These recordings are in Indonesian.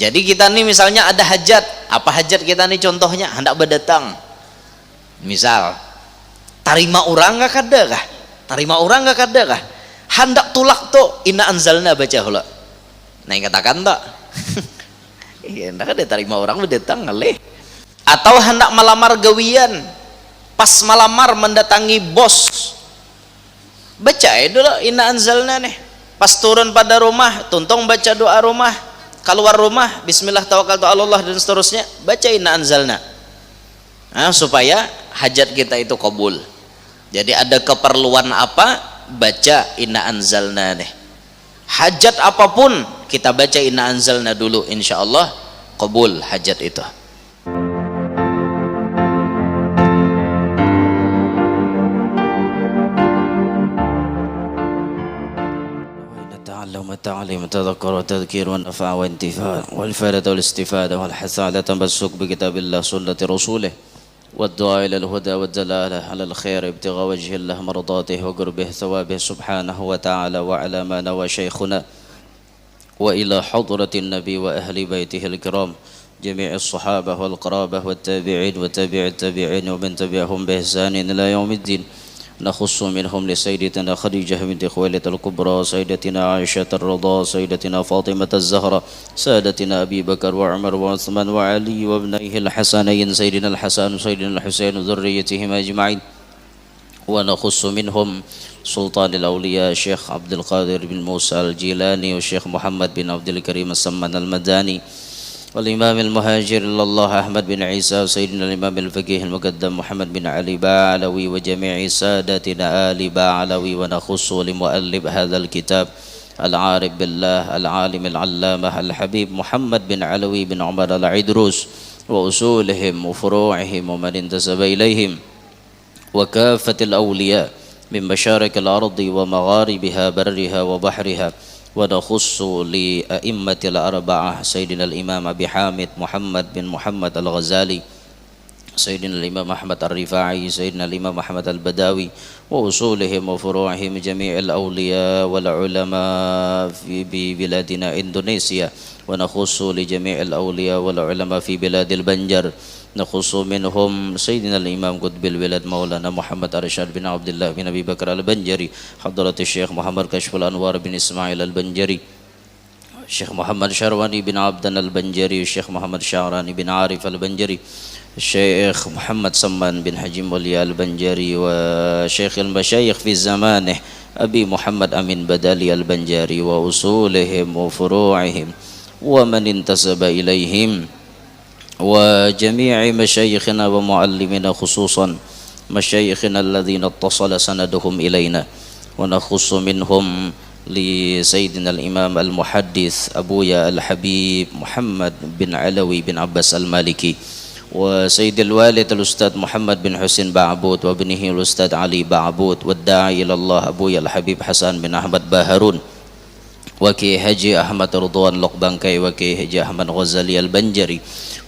Jadi kita nih misalnya ada hajat, apa hajat kita nih contohnya hendak berdatang, misal tarima orang nggak kada kah, tarima orang nggak kada kah, hendak tulak tuh inna anzalna baca hula, nah yang katakan tak, iya hendak ada tarima orang berdatang ngalih, atau hendak melamar gawian, pas melamar mendatangi bos, baca dulu inna anzalna nih, pas turun pada rumah tuntung baca doa rumah, keluar rumah bismillah tawakkaltu ala Allah dan seterusnya baca inna anzalna, nah, supaya hajat kita itu kabul. Jadi ada keperluan apa baca inna anzalna nih, hajat apapun kita baca inna anzalna dulu, insya Allah kabul hajat itu. التعليم التذكر والتذكير والنفع والانتفاع والفائدة والاستفادة والحث على تمسك بكتاب الله سنة رسوله والدعاء إلى الهدى والدلالة على الخير ابتغاء وجه الله مرضاته وقربه ثوابه سبحانه وتعالى، وعلى ما نوى شيخنا وإلى حضرة النبي وأهل بيته الكرام جميع الصحابة والقرابة والتابعين وتابع التابعين ومن تبعهم بإحسان إلى يوم الدين. نخص منهم لسيدتنا خديجة بنت خويلد الكبرى، سيدتنا عائشة الرضا، سيدتنا فاطمة الزهرة، سادتنا أبي بكر وعمر وعثمان وعلي وابنيه الحسنين سيدنا الحسن وسيدنا الحسين وذريتهم أجمعين. ونخص منهم سلطان الأولياء الشيخ عبد القادر بن موسى الجيلاني والشيخ محمد بن عبد الكريم السمان المداني والإمام المهاجر إلى الله أحمد بن عيسى وسيدنا الإمام الفقيه المقدم محمد بن علي باعلوي وجميع سادتنا آل باعلوي. ونخص لمؤلف هذا الكتاب العارف بالله العالم العلامة الحبيب محمد بن علوي بن عمر العيدروس وأصولهم وفروعهم ومن انتسب إليهم وكافة الأولياء من مشارق الأرض ومغاربها برها وبحرها. ونخص لأئمة الأربعة سيدنا الإمام أبي حامد محمد بن محمد الغزالي، سيدنا الإمام أحمد الرفاعي، سيدنا الإمام أحمد البداوي وأصولهم وفروعهم جميع الأولياء والعلماء في بلادنا إندونيسيا. ونخص لجميع الأولياء والعلماء في بلاد البنجر، نخص منهم سيدنا الإمام قطب البلاد مولانا محمد أرشاد بن عبد الله بن أبي بكر البنجري، حضرة الشيخ محمد كشف الأنوار بن إسماعيل البنجري، الشيخ محمد شرواني بن عبدنا البنجري، الشيخ محمد شعراني بن عارف البنجري، الشيخ محمد سمان بن حجيم ولي البنجري، وشيخ المشايخ في زمانه أبي محمد أمين بدالي البنجري وأصولهم وفروعهم ومن انتسب إليهم وجميع مشايخنا ومعلمنا خصوصا مشايخنا الذين اتصل سندهم إلينا. ونخص منهم لسيدنا الإمام المحدث أبويا الحبيب محمد بن علوي بن عباس المالكي، وسيد الوالد الأستاذ محمد بن حسين بعبود وابنه الأستاذ علي بعبود، والداعي إلى الله أبويا الحبيب حسن بن أحمد باهرون، وكي هجي أحمد رضوان لقبانكي، وكي هجي أحمد غزالي البنجري،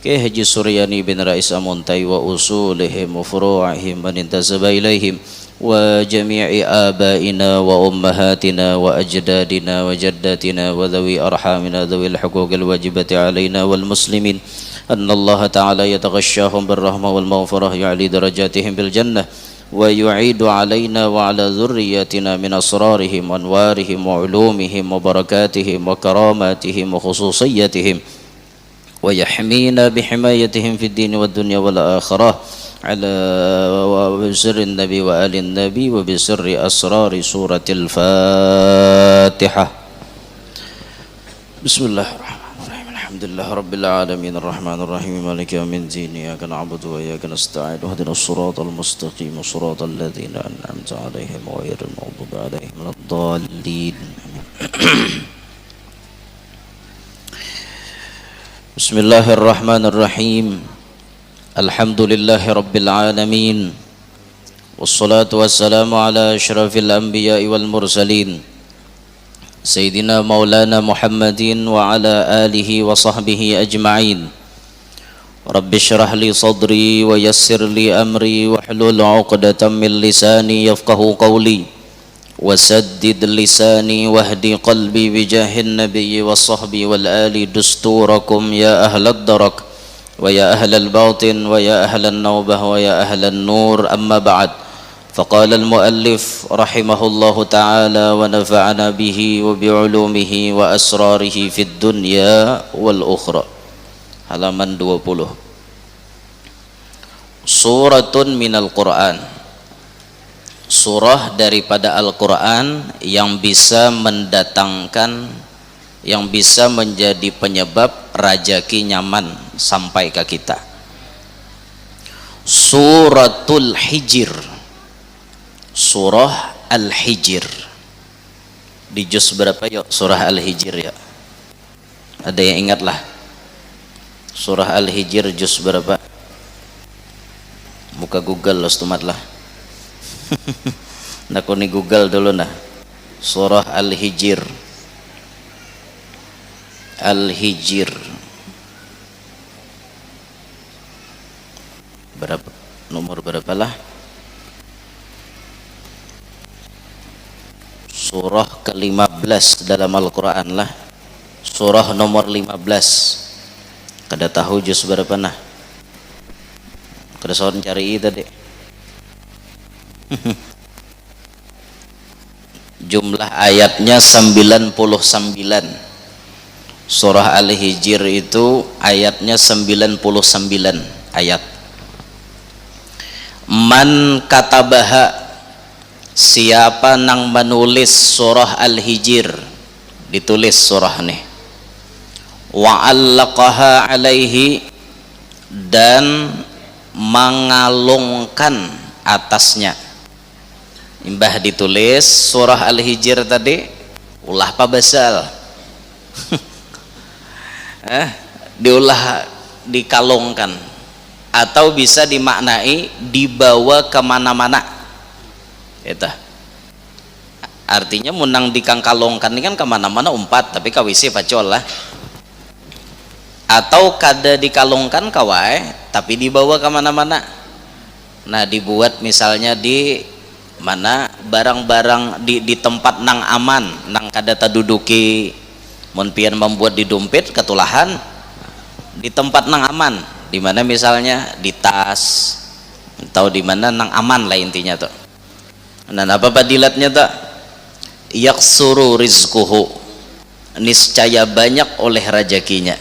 كي هجي سرياني بن رئيس أمونتي وأصولهم وفروعهم من انتسب إليهم وجميع آبائنا وأمهاتنا وأجدادنا وجداتنا وذوي أرحامنا ذوي الحقوق الواجبة علينا والمسلمين، أن الله تعالى يتغشاهم بالرحمة والمغفرة، يعلي درجاتهم بالجنة، ويعيد علينا وعلى ذرياتنا من أسرارهم وأنوارهم وعلومهم وبركاتهم وكراماتهم وخصوصيتهم، ويحمينا بحمايتهم في الدين والدنيا والآخرة على بسر النبي وآل النبي وبسر أسرار سورة الفاتحة. بسم الله الرحمن الرحيم، الحمد لله رب العالمين الرحمن الرحيم مالك يوم الدين، إياك نعبد وإياك نستعين، اهدنا الصراط المستقيم صراط الذين أنعمت عليهم غير المغضوب عليهم ولا الضالين. بسم الله الرحمن الرحيم، الحمد لله رب العالمين، والصلاة والسلام على أشرف الأنبياء والمرسلين سيدنا مولانا محمد وعلى آله وصحبه أجمعين. رب اشرح لي صدري ويسر لي أمري واحلل عقدة من لساني يفقه قولي وسدد لساني واهدي قلبي بجاه النبي والصحب والآل دستوركم يا أهل الدرك ويا أهل الباطن ويا أهل النوبة ويا أهل النور. أما بعد، فقال المؤلف رحمه الله تعالى ونفعنا به وبعلومه وأسراره في الدنيا والأخرى. Halaman 20. Suratun minal Quran, surah daripada Al-Quran yang bisa mendatangkan, yang bisa menjadi penyebab rajaki nyaman sampai ke kita. Suratul Hijr, surah Al-Hijr. Di juz berapa yuk surah Al-Hijr ya? Ada yang ingat lah? Surah Al-Hijr juz berapa? Muka Google loh stumat lah. Nak ni Google dulu nah. Surah Al-Hijr. Al-Hijr. Berapa? Nomor berapa lah? Surah ke-15 dalam Al-Quran lah. Surah nomor 15. Kada tahu juz berapa nah? Kada soal cari tadi. Jumlah ayatnya 99. Surah Al-Hijr itu ayatnya 99 ayat. Man katabaha, siapa nang menulis surah Al-Hijr, ditulis surah nih. Wa allaqaha alaihi, dan mengalungkan atasnya. Imbah ditulis surah Al-Hijr tadi, ulah pabasal. Diulah, dikalungkan, atau bisa dimaknai dibawa kemana-mana. Itu artinya munang dikangkalongkan ini kan kemana-mana umpat, tapi kawisi pacol lah. Atau kada dikalungkan kawai tapi dibawa kemana-mana. Nah, dibuat misalnya di mana barang-barang di tempat nang aman, nang kada taduduki, mun pian membuat di dompet ketulahan, di tempat nang aman, di mana misalnya di tas atau di mana nang aman lah intinya tuh. Nah, apa padilatnya tuh? Yaksuru rizquhu, niscaya banyak oleh rajakinya.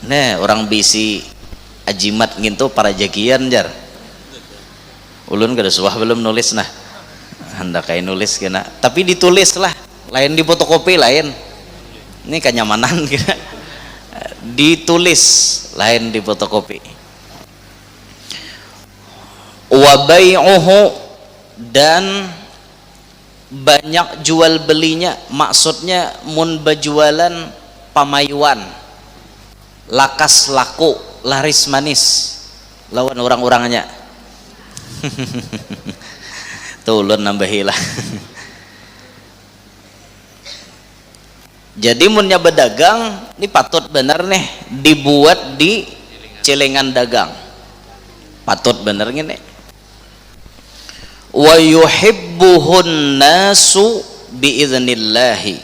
Nah, orang bisi ajimat gitu para jakian jar. Ulun kada suah belum nulis nah. Hendak kayak nulis kena, tapi ditulis lah, lain di fotokopi lain. Ini kenyamanan kira. Ditulis lain di fotokopi. Wa bai'uhu, dan banyak jual belinya, maksudnya mun berjualan pamayuan, lakas laku, laris manis lawan orang-orangnya. Tuh ulun nambahilah. Jadi munnya berdagang ini patut bener nih dibuat di celengan dagang, patut bener gini. Wa yuhibbuhun nasu biiznillahi,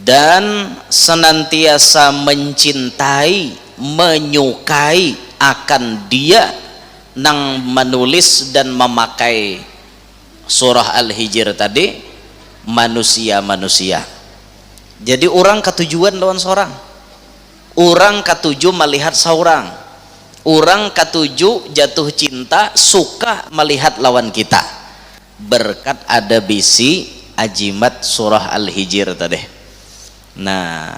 dan senantiasa mencintai, menyukai akan dia nang menulis dan memakai surah Al-Hijr tadi, manusia-manusia. Jadi orang ketujuan lawan seorang, orang ketujuh melihat seorang, orang ketujuh jatuh cinta, suka melihat lawan kita berkat ada bisi ajimat surah Al-Hijr tadi. Nah,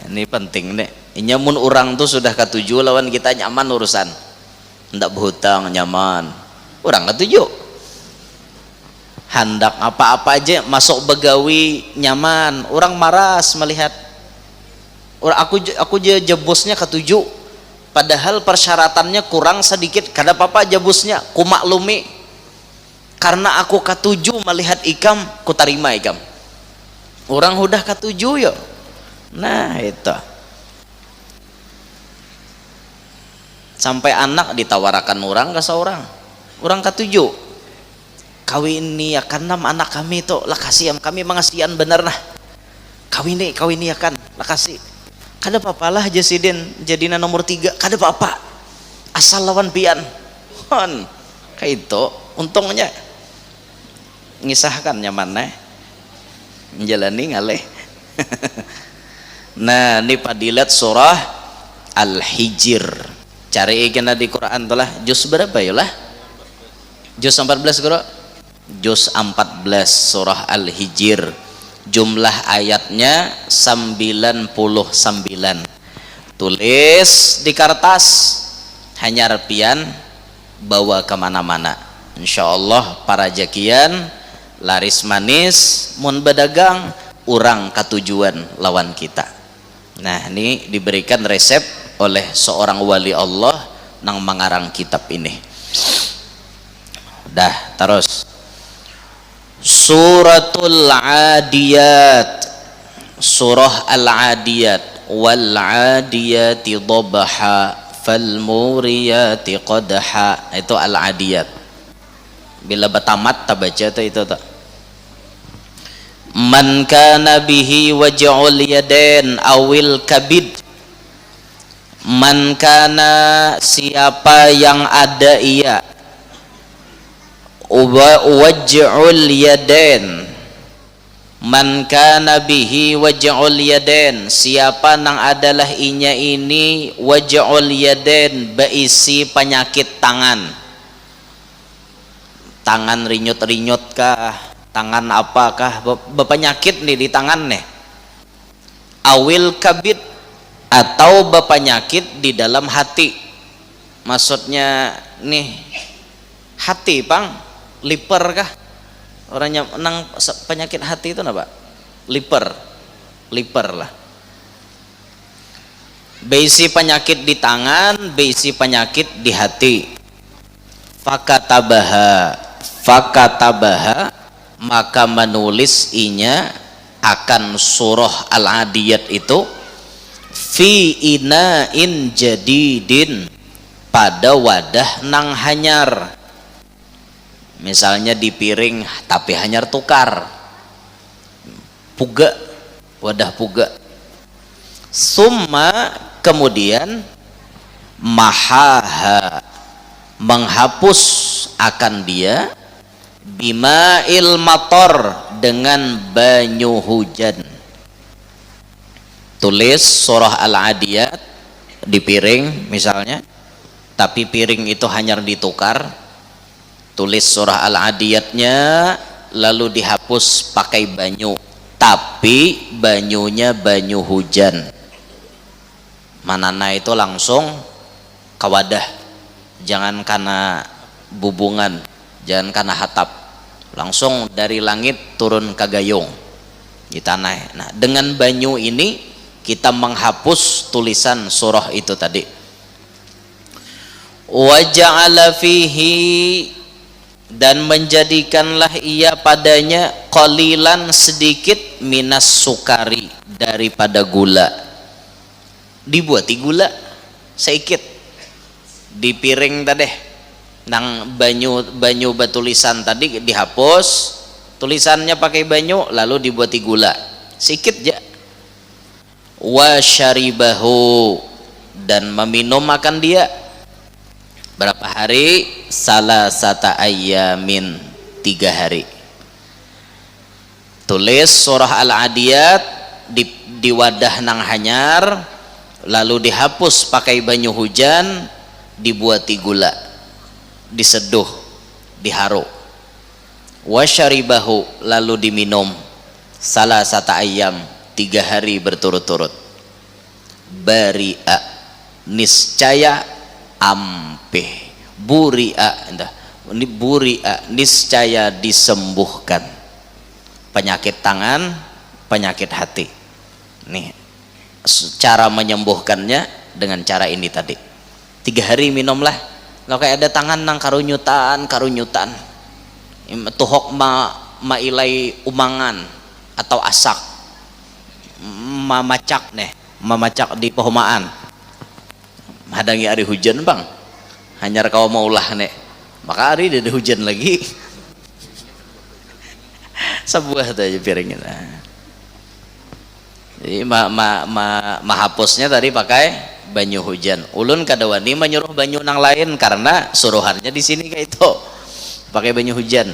ini penting nih. Nyamun orang tuh sudah ketujuh lawan kita nyaman urusan, ndak berhutang nyaman, orang ketujuh. Hendak apa-apa aja masuk begawi nyaman, orang maras melihat. Aku jebusnya ketujuh, padahal persyaratannya kurang sedikit, kada apa-apa jebusnya, ku maklumi. Karena aku ketujuh melihat ikam, ku terima ikam. Orang udah ketujuh yo. Nah itu. Sampai anak ditawarakan orang ke seorang, orang ketujuh. kawin niakan nam anak kami itu lah kasihan kami mengasihan bener nah kawin niakan lah kasih kada papalah jasidin jadina nomor 3 kada apa asal lawan pian hon kayak itu untungnya ngisahkan nyaman menjalani ngaleh nah ini padilat surah Al-Hijr cari ikana di Quran tuh lah juz berapa ya lah juz 14 kuro juz 14 surah Al-Hijr jumlah ayatnya 99 tulis di kertas hanya repian bawa kemana-mana insyaallah para jakian laris manis mun bedagang urang katujuan lawan kita. Nah ini diberikan resep oleh seorang wali Allah nang mengarang kitab ini. Dah terus Suratul Adiyat surah Al-Adiyat wal adiyati dhabha fal muriyati qadha itu Al-Adiyat bila batamat tabaca itu tak man kana bihi waj'ul yadain awil kabid man kana siapa yang ada ia waj'ul yadain man kana bihi waj'ul yadain siapa nang adalah inya ini waj'ul yadain berisi penyakit tangan rinyut-rinyut kah tangan apakah berpenyakit nih di tangan nih awil kabid atau berpenyakit di dalam hati maksudnya nih hati pang liper kah orangnya nang penyakit hati itu apa liper lah beisi penyakit di tangan beisi penyakit di hati fakatabaha maka menulis inya akan surah Al-Adiyat itu fi ina'in jadidin pada wadah nang hanyar misalnya di piring tapi hanyar tukar puga wadah puga summa kemudian mahaha menghapus akan dia bima'il mator dengan banyu hujan tulis surah Al-Adiyat di piring misalnya tapi piring itu hanyar ditukar tulis surah Al-Adiyatnya lalu dihapus pakai banyu tapi banyunya banyu hujan manana itu langsung ke wadah jangan karena bubungan jangan karena hatap langsung dari langit turun ke gayung di tanah. Nah dengan banyu ini kita menghapus tulisan surah itu tadi wa ja'ala fihi dan menjadikanlah ia padanya qalilan sedikit minas sukari daripada gula dibuati gula sedikit di piring tadi nang banyu batulisan tadi dihapus tulisannya pakai banyu lalu dibuati gula sedikit aja wa syaribahu dan meminum akan dia berapa hari salasata ayyamin 3 hari tulis surah Al-Adiyat di wadah nang hanyar lalu dihapus pakai banyu hujan dibuati gula diseduh diharu wasyaribahu lalu diminum salasata ayyam 3 hari berturut-turut bari'a niscaya ampeh buri'a ini buri'a niscaya disembuhkan penyakit tangan penyakit hati nih cara menyembuhkannya dengan cara ini tadi 3 hari minumlah kalau kayak ada tangan nang karunyutan tuhok mailai umangan atau asak mamacak di pehomaan hadangi hari hujan bang hanyar kau maulah nek maka hari ada hujan lagi Sebuah tuh aja piringnya. Jadi mahapusnya tadi pakai banyu hujan. Ulun kada wani menyuruh banyu nang lain karena suruhannya di sini kayak itu. Pakai banyu hujan.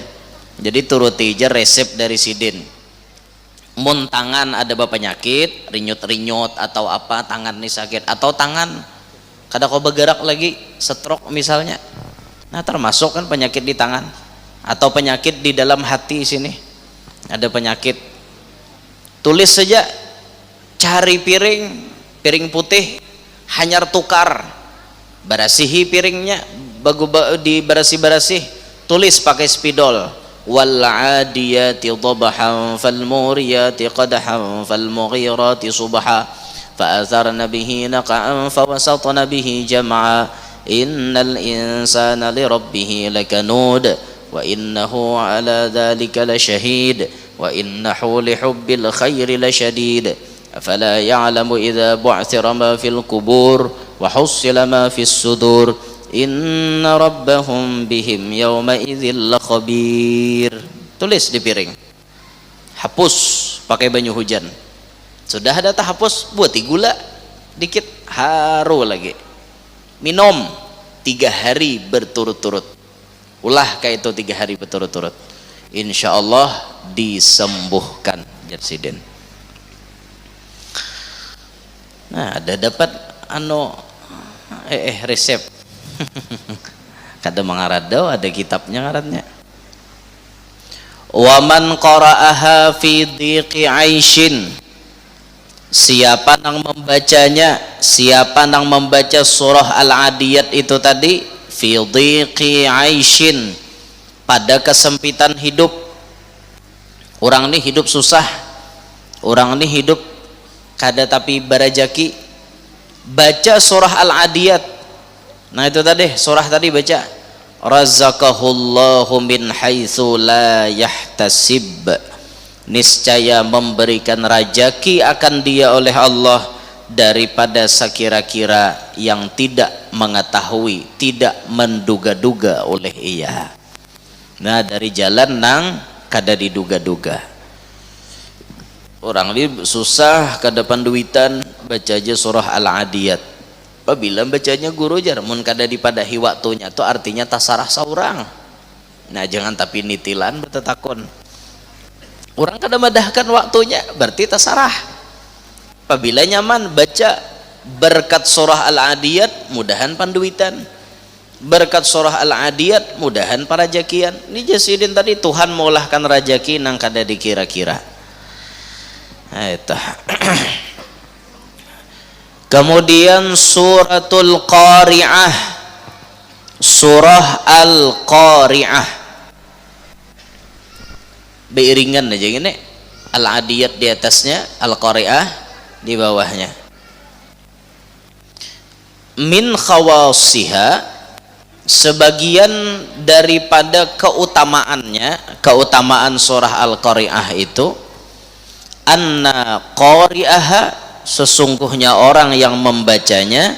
Jadi turuti aja resep dari sidin. Mun tangan ada penyakit, rinyut-rinyut atau apa, tangan nih sakit atau tangan kada kau bergerak lagi, stroke misalnya. Nah, termasuk kan penyakit di tangan atau penyakit di dalam hati sini. Ada penyakit. Tulis saja, cari piring putih, hanyar tukar, barasihi piringnya, dibarasi-barasih, tulis pakai spidol, wal adiyati dhabhan fal muriyati qadhan fal mughirati subha fa atharna bihi naqan fa wasatna bihi jam'a innal insana li rabbih lakanud wa innahu ala dhalika lasyahid wa innahu li hubbil khairi lasyadid afala ya'lamu idza bu'thira ma fil qubur wa hussila ma fis sudur inna rabbahum bihim yawma idzil lakhabir. Tulis di piring, hapus pakai banyu hujan. Sudah ada tak hapus, buat gula dikit, haru lagi, minum 3 hari berturut-turut. Ulah kayak itu 3 hari berturut-turut, insya Allah disembuhkan Jarsiden. Nah, ada dapat resep. Kada mengarado, ada kitabnya ngarannya. Wa man qara'aha fi dhiqi 'aishin. Siapa yang membacanya, siapa yang membaca surah Al-Adiyat itu tadi fi dhiqi 'aishin, pada kesempitan hidup. Orang ini hidup susah, orang ini hidup kada tapi barajaki, baca surah Al-Adiyat. Nah itu tadi surah tadi baca, razaqahullahu min haitsu la yahtasib, niscaya memberikan rajaki akan dia oleh Allah daripada sekira-kira yang tidak mengetahui, tidak menduga-duga oleh ia. Nah dari jalan nang kada diduga-duga. Orang ini susah kada panduitan, baca aja surah Al-Adiyat. Apabila bacanya guru jar, mun kada dipadahi waktunya itu artinya tasarah saurang. Nah jangan tapi nitilan bertetakon. Orang kada madahkan waktunya berarti tasarah. Apabila nyaman baca berkat surah Al-Adiyat, mudahan panduitan. Berkat surah Al-Adiyat, mudahan parajakian. Ini Jasidin tadi Tuhan maulahkan rajaki nang kada dikira-kira. Nah, itu. Kemudian suratul Qari'ah, surah Al-Qari'ah, beiringan aja gini, Al-Adiyat di atasnya, Al-Qari'ah di bawahnya. Min khawasiha, sebagian daripada keutamaannya, keutamaan surah Al-Qari'ah itu, anna qari'aha, sesungguhnya orang yang membacanya,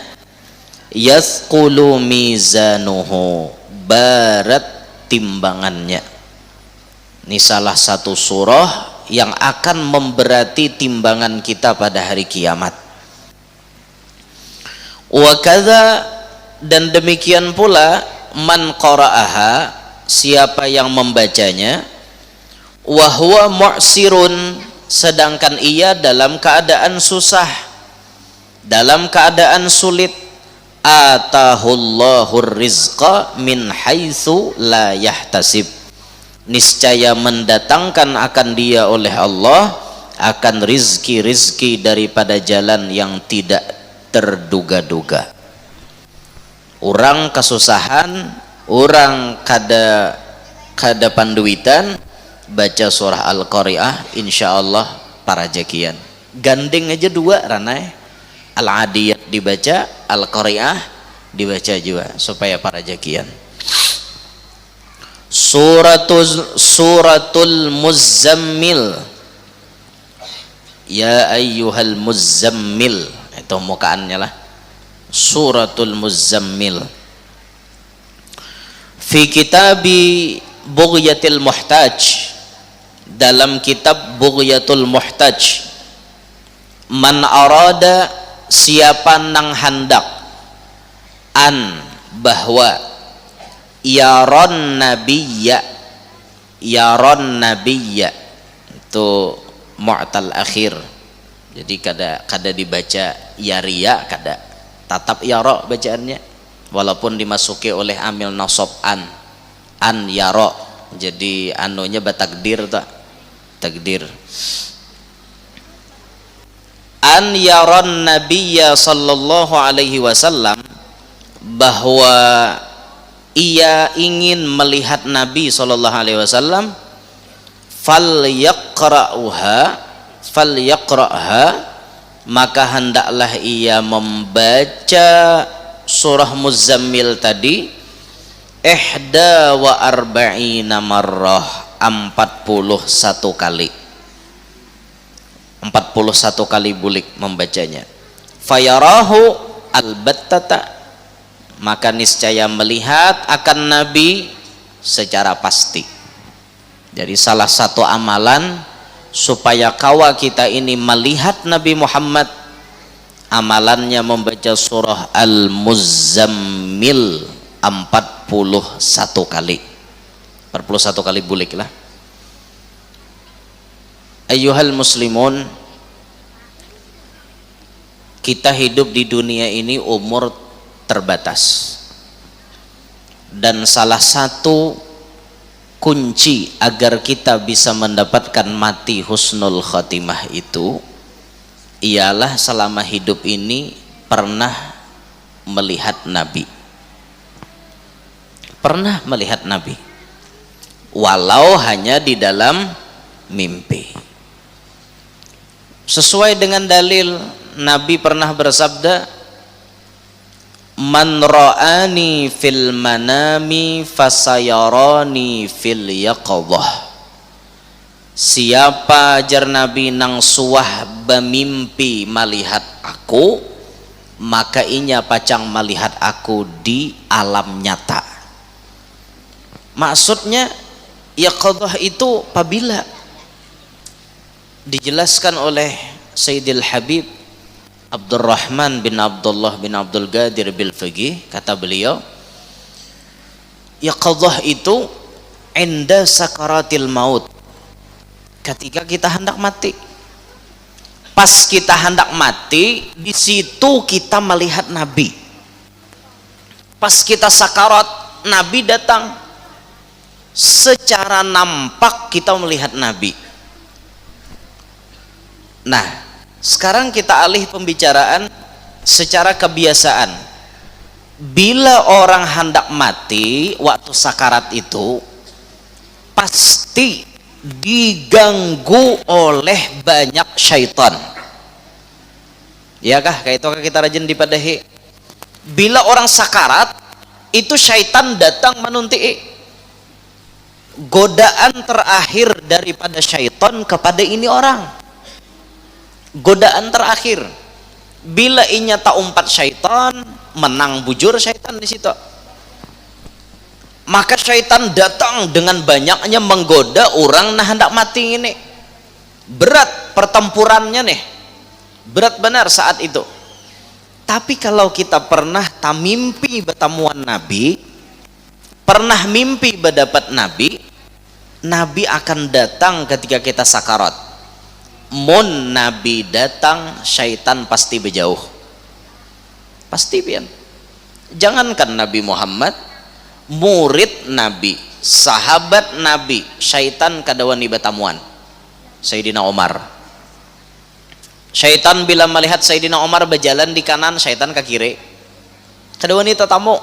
yathqulu mizanuhu, barat timbangannya. Ini salah satu surah yang akan memberati timbangan kita pada hari kiamat. Wa kadza, dan demikian pula man qara'aha, siapa yang membacanya, wa huwa mu'sirun, sedangkan ia dalam keadaan susah, dalam keadaan sulit, atahullahur rizqa min haitsu la yahtasib, niscaya mendatangkan akan dia oleh Allah akan rizki daripada jalan yang tidak terduga-duga. Orang kesusahan, orang kada panduitan, baca surah Al-Qari'ah, insya Allah para jakian. Gandeng aja 2 ranai, Al-Adiyat dibaca, Al-Qari'ah dibaca juga supaya para jakian. Suratul Muzammil, ya ayyuhal muzammil, itu mukaannya lah, suratul Muzammil. Fi kitabi Bughyatil Muhtaj, dalam kitab Bughyatul Muhtaj, man arada, siapa nang hendak, an bahwa, yaron nabiyya itu mu'tal akhir, jadi kada dibaca yaria, kada tatap yaro bacaannya, walaupun dimasuki oleh amil nasab an yaro, jadi anunya batakdir tak takdir. An yaron nabiyya sallallahu alaihi wasallam, bahwa ia ingin melihat Nabi sallallahu alaihi wasallam, falyaqra'ha, maka hendaklah ia membaca surah Muzammil tadi ihda wa arba'ina marrah, 41 kali, 41 kali bulik membacanya. Fayarahu albattata, maka niscaya melihat akan Nabi secara pasti. Jadi salah satu amalan supaya kawa kita ini melihat Nabi Muhammad, amalannya membaca surah Al-Muzammil 41 kali, 41 kali bulik lah. Ayyuhal muslimun, kita hidup di dunia ini umur terbatas, dan salah satu kunci agar kita bisa mendapatkan mati husnul khatimah itu ialah selama hidup ini pernah melihat Nabi, pernah melihat Nabi, walau hanya di dalam mimpi. Sesuai dengan dalil, Nabi pernah bersabda, man ra'ani fil manami fasayarani fil yaqadhah, siapa jar Nabi nang suah bemimpi melihat aku, maka inya pacang melihat aku di alam nyata. Maksudnya yaqadhah itu apabila dijelaskan oleh Sayyidil Habib Abdurrahman bin Abdullah bin Abdul Qadir bil Faqih, kata beliau, yaqadhah itu inda sakaratil maut, ketika kita hendak mati. Pas kita hendak mati, di situ kita melihat Nabi. Pas kita sakarat, Nabi datang, secara nampak kita melihat Nabi. Nah, sekarang kita alih pembicaraan secara kebiasaan. Bila orang hendak mati waktu sakarat itu pasti diganggu oleh banyak syaitan. Ya kah? Kayak itu kita rajin dipadahi. Bila orang sakarat itu syaitan datang menunti. Godaan terakhir daripada syaitan kepada ini orang. Godaan terakhir, bila inya tak umpat syaitan, menang bujur syaitan di situ. Maka syaitan datang dengan banyaknya menggoda orang nah hendak mati ini. Berat pertempurannya nih, berat benar saat itu. Tapi kalau kita pernah mimpi bertemuan Nabi, pernah mimpi berdapat Nabi, Nabi akan datang ketika kita sakarat. Mun Nabi datang, syaitan pasti berjauh, pasti pian. Jangankan Nabi Muhammad, murid Nabi, sahabat Nabi, syaitan kadawani batamuan. Sayyidina Umar, syaitan bila melihat Sayyidina Umar berjalan di kanan, syaitan ke kiri, kadawani tetamu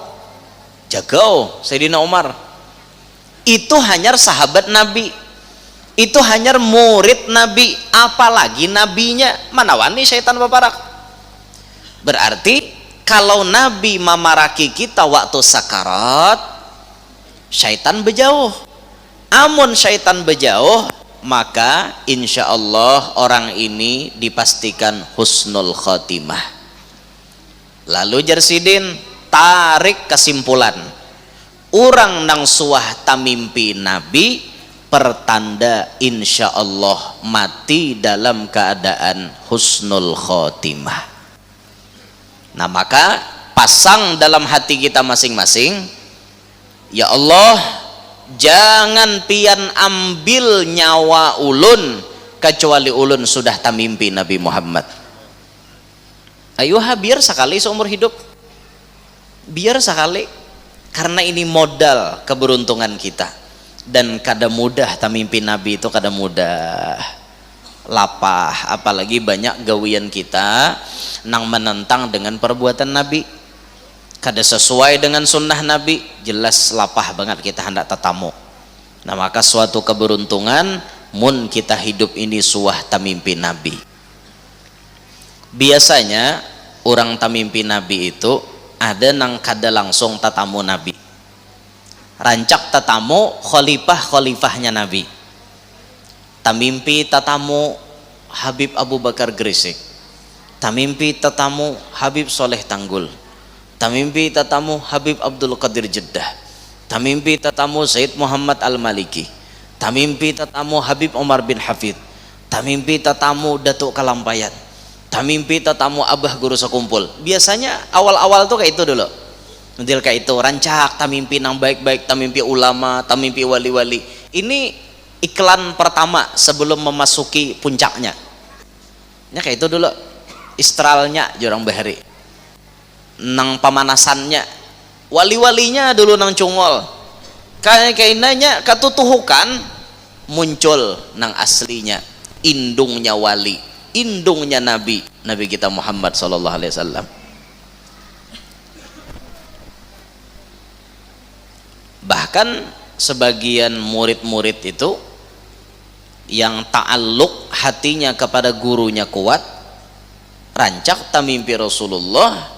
jagau Sayyidina Umar. Itu hanya sahabat Nabi, itu hanya murid Nabi, apalagi nabinya, mana wani syaitan baparak. Berarti kalau Nabi memaraki kita waktu sakarat, syaitan berjauh. Amun syaitan berjauh, maka insya Allah orang ini dipastikan husnul khotimah. Lalu Jarsidin tarik kesimpulan, orang nang suah tamimpi Nabi pertanda insya Allah mati dalam keadaan husnul khotimah. Nah maka pasang dalam hati kita masing-masing, ya Allah jangan pian ambil nyawa ulun kecuali ulun sudah tamimpi Nabi Muhammad. Ayo biar sekali seumur hidup, biar sekali, karena ini modal keberuntungan kita. Dan kada mudah tamimpi Nabi itu, kada mudah lapah, apalagi banyak gawian kita nang menentang dengan perbuatan Nabi, kada sesuai dengan sunnah Nabi, jelas lapah banget kita hendak tetamu. Nah maka suatu keberuntungan mun kita hidup ini suah tamimpi Nabi. Biasanya orang tamimpi Nabi itu ada nang kada langsung tatamu Nabi, rancak tatamu khalifahnya Nabi. Tamimpi tatamu Habib Abu Bakar Gresik, tamimpi tatamu Habib Soleh Tanggul, tamimpi tatamu Habib Abdul Qadir Jeddah, tamimpi tatamu Said Muhammad Al-Maliki, tamimpi tatamu Habib Omar bin Hafid, tamimpi tatamu Datuk Kalampayan, tamimpi tatamu Abah Guru Sekumpul. Biasanya awal-awal tuh kayak itu dulu, model kayak itu, rancak tamimpi nang baik-baik, tamimpi ulama, tamimpi wali-wali. Ini iklan pertama sebelum memasuki puncaknya. Ya kayak itu dulu, istralnya jorang bahari, nang pemanasannya, wali-walinya dulu nang cungol, kainanya katutuhukan, muncul nang aslinya, indungnya wali, indungnya Nabi kita Muhammad sallallahu alaihi wasallam. Bahkan sebagian murid-murid itu yang ta'alluq hatinya kepada gurunya kuat, rancak tamimpi Rasulullah,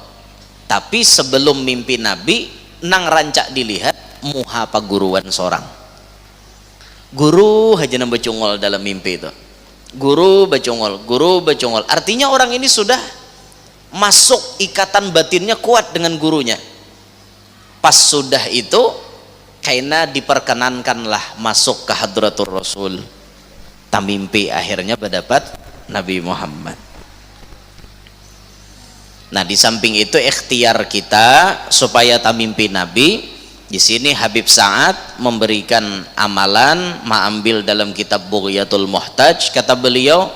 tapi sebelum mimpi Nabi nang rancak dilihat muha paguruan seorang guru aja nang becungol dalam mimpi itu, guru becungol, artinya orang ini sudah masuk ikatan batinnya kuat dengan gurunya. Pas sudah itu kaina diperkenankanlah masuk ke hadratur Rasul, tamimpi akhirnya berdapat Nabi Muhammad. Nah di samping itu ikhtiar kita supaya tamimpi Nabi, di sini Habib Sa'ad memberikan amalan, mengambil dalam kitab Bughyatul Muhtaj, kata beliau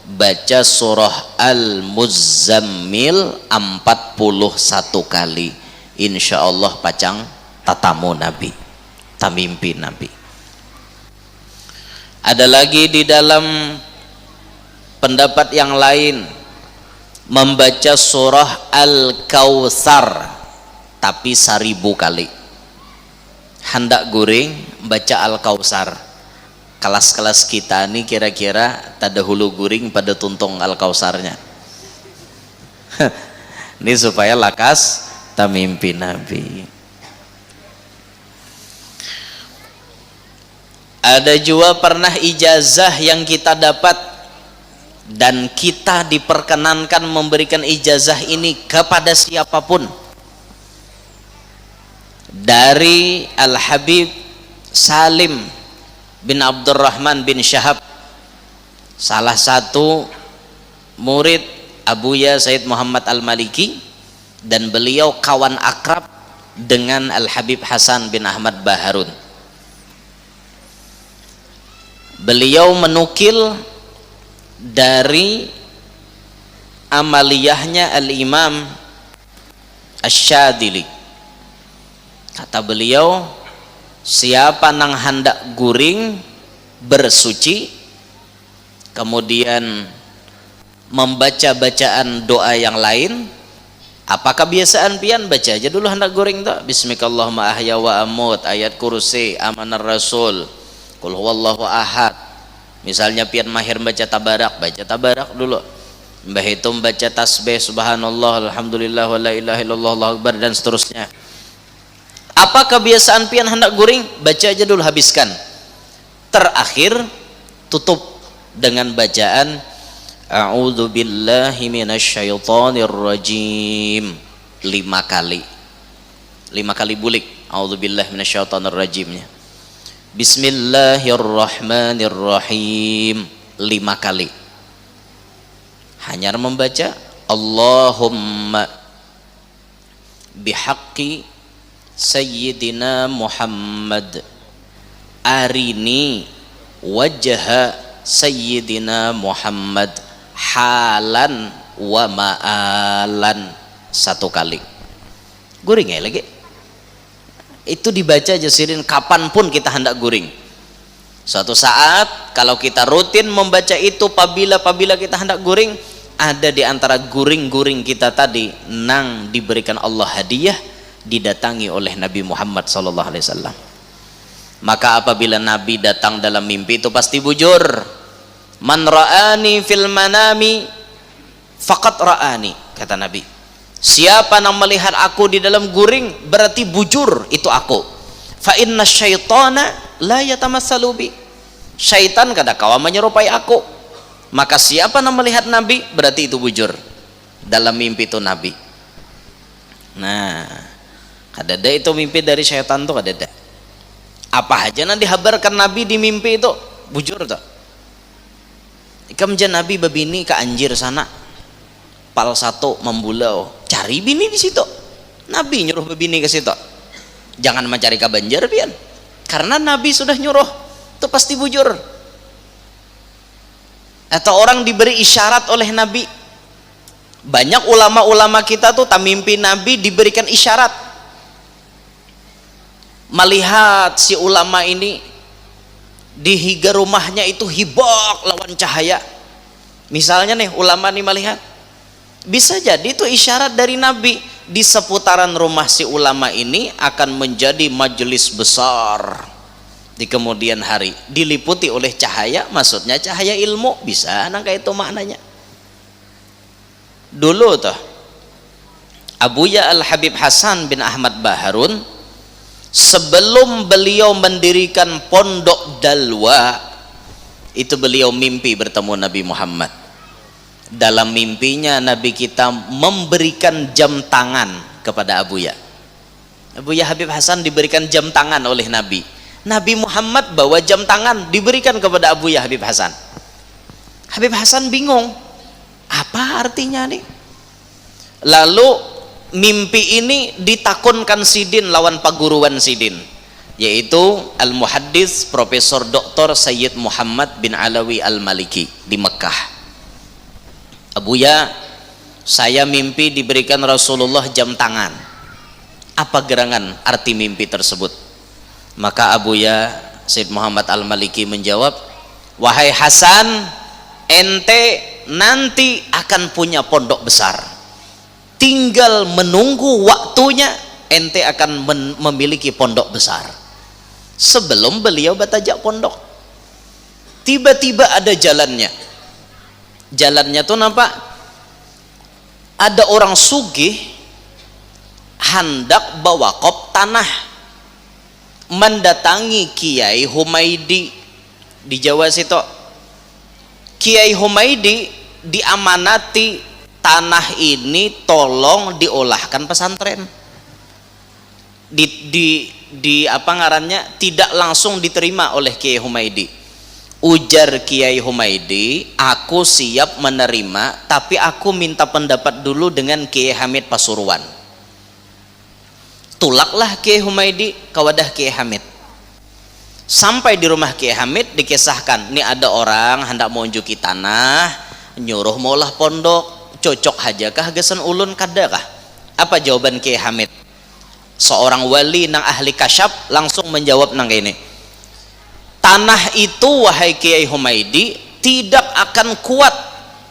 baca surah Al-Muzammil 41 kali, insya Allah pacang tatamu Nabi, tamimpi Nabi. Ada lagi di dalam pendapat yang lain membaca surah Al-Kautsar tapi 1000 kali. Hendak guring baca Al-Kautsar. Kelas-kelas kita nih kira-kira tada hulu guring pada tuntung Al-Kautsarnya. Ini supaya lakas tamimpi Nabi. Ada juga pernah ijazah yang kita dapat dan kita diperkenankan memberikan ijazah ini kepada siapapun, dari Al-Habib Salim bin Abdurrahman bin Syahab, salah satu murid Abuya Said Muhammad Al-Maliki, dan beliau kawan akrab dengan Al-Habib Hasan bin Ahmad Baharun. Beliau menukil dari amaliyahnya Al-Imam Asy-Syadili. Kata beliau, siapa nang hendak guring bersuci kemudian membaca bacaan doa yang lain, apa kebiasaan pian baca aja dulu hendak guring tuh, bismikallahumma ahya wa amut, ayat kursi, amanar rasul, qul huwallahu ahad. Misalnya pian mahir baca tabarak dulu, mbah itu baca tasbih subhanallah alhamdulillah wa la ilaha illallah Allahu akbar dan seterusnya. Apa kebiasaan pian hendak guring, baca aja dulu, habiskan. Terakhir tutup dengan bacaan a'udzu billahi minasyaitonir rajim 5 kali. 5 kali bulik a'udzu billahi minasyaitonir rajimnya. Bismillahirrahmanirrahim 5 kali. Hanya membaca Allahumma bihaqqi sayyidina Muhammad arini wajha sayyidina Muhammad halan wa ma'alan 1 kali. Guring ya lagi. Itu dibaca jasirin kapanpun kita hendak guring. Suatu saat kalau kita rutin membaca itu, apabila kita hendak guring, ada di antara guring-guring kita tadi nang diberikan Allah hadiah, didatangi oleh Nabi Muhammad SAW. Maka apabila Nabi datang dalam mimpi itu pasti bujur. Man ra'ani fil manami faqad ra'ani, kata Nabi. Siapa yang melihat aku di dalam guring berarti bujur itu aku. Fa inna syaitana la yatamassalu bi. Syaitan kada kawa menyerupai aku. Maka siapa yang melihat Nabi berarti itu bujur. Dalam mimpi itu Nabi. Nah, kada ada itu mimpi dari syaitan tuh, kada ada. Apa aja nanti dihabarkan Nabi di mimpi itu bujur tuh. Ikam jan Nabi babini ke anjir sana. Pal 1 membulau, cari bini di situ. Nabi nyuruh babini ke situ. Jangan mencari ke Banjar pian. Karena Nabi sudah nyuruh, itu pasti bujur. Atau orang diberi isyarat oleh Nabi. Banyak ulama-ulama kita tuh tak mimpi Nabi diberikan isyarat. Melihat si ulama ini di higa rumahnya itu hibak lawan cahaya. Misalnya nih ulama nih melihat, bisa jadi itu isyarat dari Nabi, di seputaran rumah si ulama ini akan menjadi majelis besar di kemudian hari, diliputi oleh cahaya, maksudnya cahaya ilmu. Bisa nang kayak itu maknanya. Dulu tuh Abuya Al-Habib Hasan bin Ahmad Baharun, sebelum beliau mendirikan pondok Dalwa, itu beliau mimpi bertemu Nabi Muhammad. Dalam mimpinya Nabi kita memberikan jam tangan kepada Abuya. Abuya Habib Hasan diberikan jam tangan oleh Nabi. Nabi Muhammad bawa jam tangan diberikan kepada Abuya Habib Hasan. Habib Hasan bingung, apa artinya nih? Lalu mimpi ini ditakunkan Sidin lawan paguruan Sidin, yaitu Al-Muhaddis Profesor Dr. Sayyid Muhammad bin Alawi Al-Maliki di Mekah. Abuya, saya mimpi diberikan Rasulullah jam tangan. Apa gerangan arti mimpi tersebut? Maka Abuya Sayyid Muhammad Al-Maliki menjawab, wahai Hasan, ente nanti akan punya pondok besar, tinggal menunggu waktunya ente akan memiliki pondok besar. Sebelum beliau batajak pondok, tiba-tiba ada jalannya. Jalannya tuh nampak ada orang sugih hendak bawa kop tanah mendatangi Kiai Humaidi di Jawa situ. Kiai Humaidi diamanati tanah ini tolong diolahkan pesantren. Di apa ngarannya, tidak langsung diterima oleh Kiai Humaidi. Ujar Kiai Humaidi, aku siap menerima, tapi aku minta pendapat dulu dengan Kiai Hamid Pasuruan. Tulaklah Kiai Humaidi ke wadah Kiai Hamid. Sampai di rumah Kiai Hamid dikisahkan, ini ada orang hendak menunjuki tanah, nyuruh maulah pondok, cocok hajakah gesan ulun kadakah? Apa jawaban Kiai Hamid? Seorang wali nang ahli kasyaf langsung menjawab nang ini, tanah itu wahai Kiai Humaidi tidak akan kuat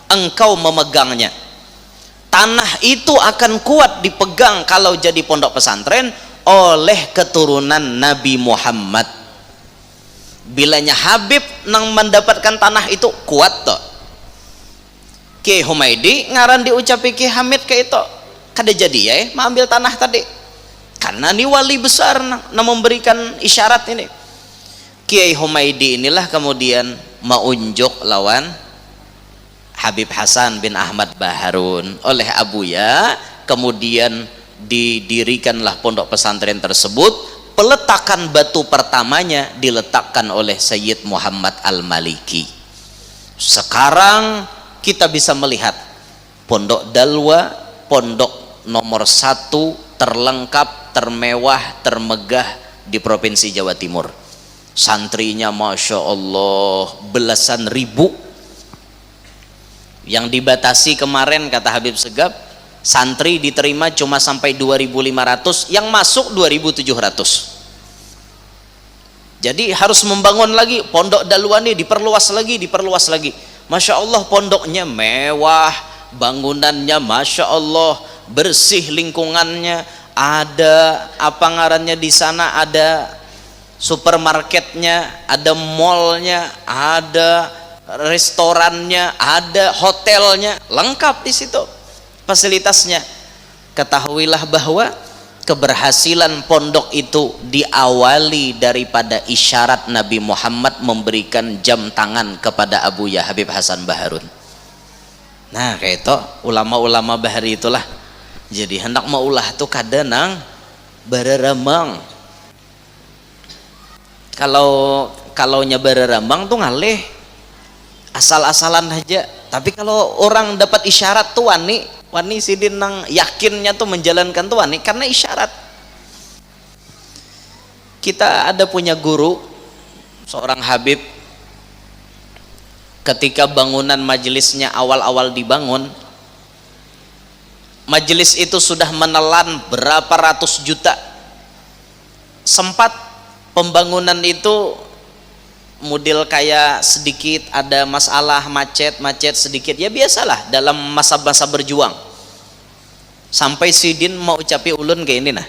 engkau memegangnya. Tanah itu akan kuat dipegang kalau jadi pondok pesantren oleh keturunan Nabi Muhammad. Bilanya Habib nang mendapatkan tanah itu kuat toh. Kiai Humaidi ngaran diucapi Kiai Hamid kayak itu, kada jadi ya mengambil tanah tadi, karena ini wali besar nang memberikan isyarat ini. Kiai Humaidi inilah kemudian maunjuk lawan Habib Hasan bin Ahmad Baharun oleh Abuya, kemudian didirikanlah pondok pesantren tersebut peletakan batu pertamanya diletakkan oleh Sayyid Muhammad Al-Maliki. Sekarang kita bisa melihat Pondok Dalwa, pondok nomor 1 terlengkap, termewah, termegah di Provinsi Jawa Timur. Santrinya Masya Allah belasan ribu. Yang dibatasi kemarin kata Habib Segaf, santri diterima cuma sampai 2.500, yang masuk 2.700. Jadi harus membangun lagi pondok Dalwa ini, diperluas lagi. Masya Allah pondoknya mewah, bangunannya Masya Allah bersih, lingkungannya ada apa ngarannya di sana, ada supermarketnya, ada mallnya, ada restorannya, ada hotelnya, lengkap di situ fasilitasnya. Ketahuilah bahwa keberhasilan pondok itu diawali daripada isyarat Nabi Muhammad memberikan jam tangan kepada Abuya Habib Hasan Baharun. Nah kayak itu ulama-ulama bahari itulah. Jadi hendak maulah tuh kadanang bararamang. Kalau bararamang tuh ngalih asal-asalan aja. Tapi kalau orang dapat isyarat tuh wani sidin nang yakinnya tuh menjalankan tuh wani karena isyarat. Kita ada punya guru seorang Habib, ketika bangunan majelisnya awal-awal dibangun, majelis itu sudah menelan berapa ratus juta. Sempat pembangunan itu model kayak sedikit ada masalah macet sedikit, ya biasalah dalam masa-masa berjuang. Sampai sidin mau ucapi ulun kayak ini, nah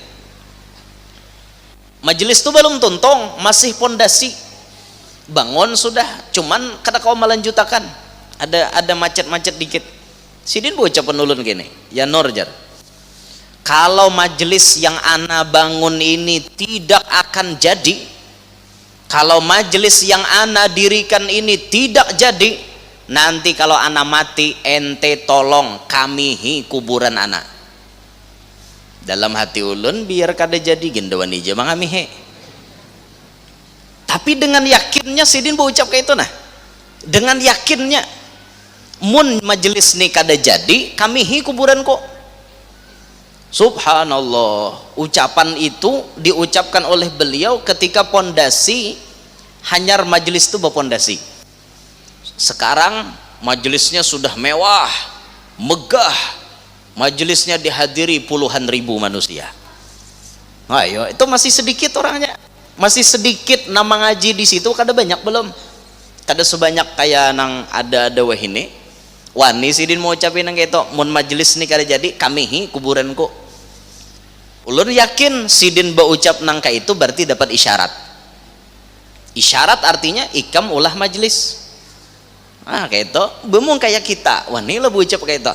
majelis tuh belum tuntong, masih pondasi, bangun sudah, cuman kada kau melanjutakan, ada macet dikit. Sidin bu ucapan ulun gini, ya Norjar, kalau majelis yang ana bangun ini tidak akan jadi, kalau majelis yang ana dirikan ini tidak jadi, nanti kalau ana mati ente tolong kamihi kuburan ana. Dalam hati ulun biar kada jadi gendawan ija mangamihe. Tapi dengan yakinnya sidin berucap kayak itu, nah dengan yakinnya mun majelis ni kada jadi kamihi kuburan kok. Subhanallah, ucapan itu diucapkan oleh beliau ketika pondasi hanyar majelis itu berpondasi. Sekarang majelisnya sudah mewah, megah, majelisnya dihadiri puluhan ribu manusia. Ayo, itu masih sedikit orangnya, masih sedikit nama ngaji di situ, kada banyak belum, kada sebanyak kayak nang ada wahini. Wani sidin mau ucapin nang itu, mun majelis ni kada jadi kamihi kuburanku. Ulun yakin sidin berucap nangka itu berarti dapat isyarat. Isyarat artinya ikam ulah majelis. Ah kayak itu, bemung kayak kita. Wah ini lah berucap kayak itu.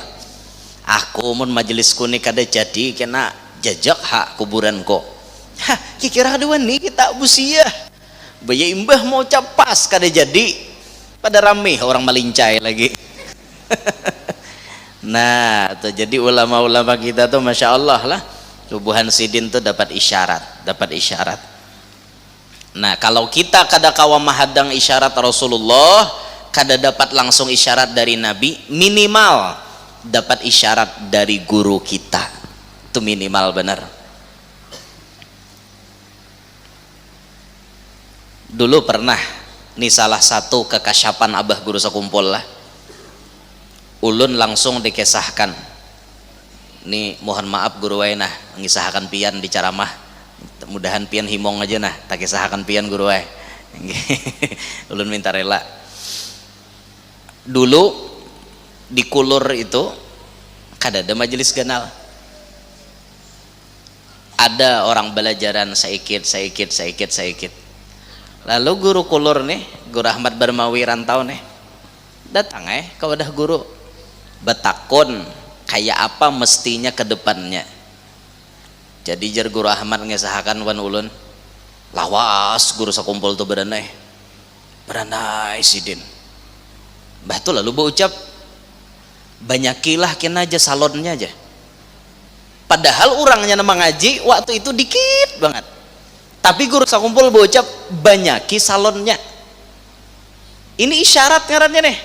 Aku mun majelisku ni kada jadi kena jajak hak kuburanku. Hah, kira ada wani kita busia. Baya imbah mau ucap pas kada jadi. Pada rame orang melincai lagi. Nah, tuh jadi ulama-ulama kita tuh masya Allah lah. Subuhan sidin tuh dapat isyarat. Nah kalau kita kada kawa mahadang isyarat Rasulullah, kada dapat langsung isyarat dari Nabi, minimal dapat isyarat dari guru kita. Itu minimal benar. Dulu pernah ini salah satu kekasyapan abah guru sakumpul lah, ulun langsung dikesahkan. Ini mohon maaf guru wae nah mengisahkan pian di ceramah, mudahan pian himong aja nah tak kisahkan pian guru wae. Ulun minta rela. Dulu di Kulur itu kada ada majelis ganal, ada orang belajaran saikit. Lalu guru Kulur nih, guru Ahmad Barmawi rantau nih datang ke wadah guru betakun kayak apa mestinya ke depannya. Jadi jar guru Ahmad ngesahakan wan ulun, lawas guru sakumpul tuh beranai sidin. Bah tuh lalu berucap banyakilah kena aja salonnya aja. Padahal orangnya nama ngaji waktu itu dikit banget. Tapi guru sakumpul bocap banyaki salonnya. Ini isyarat ngarannya nih.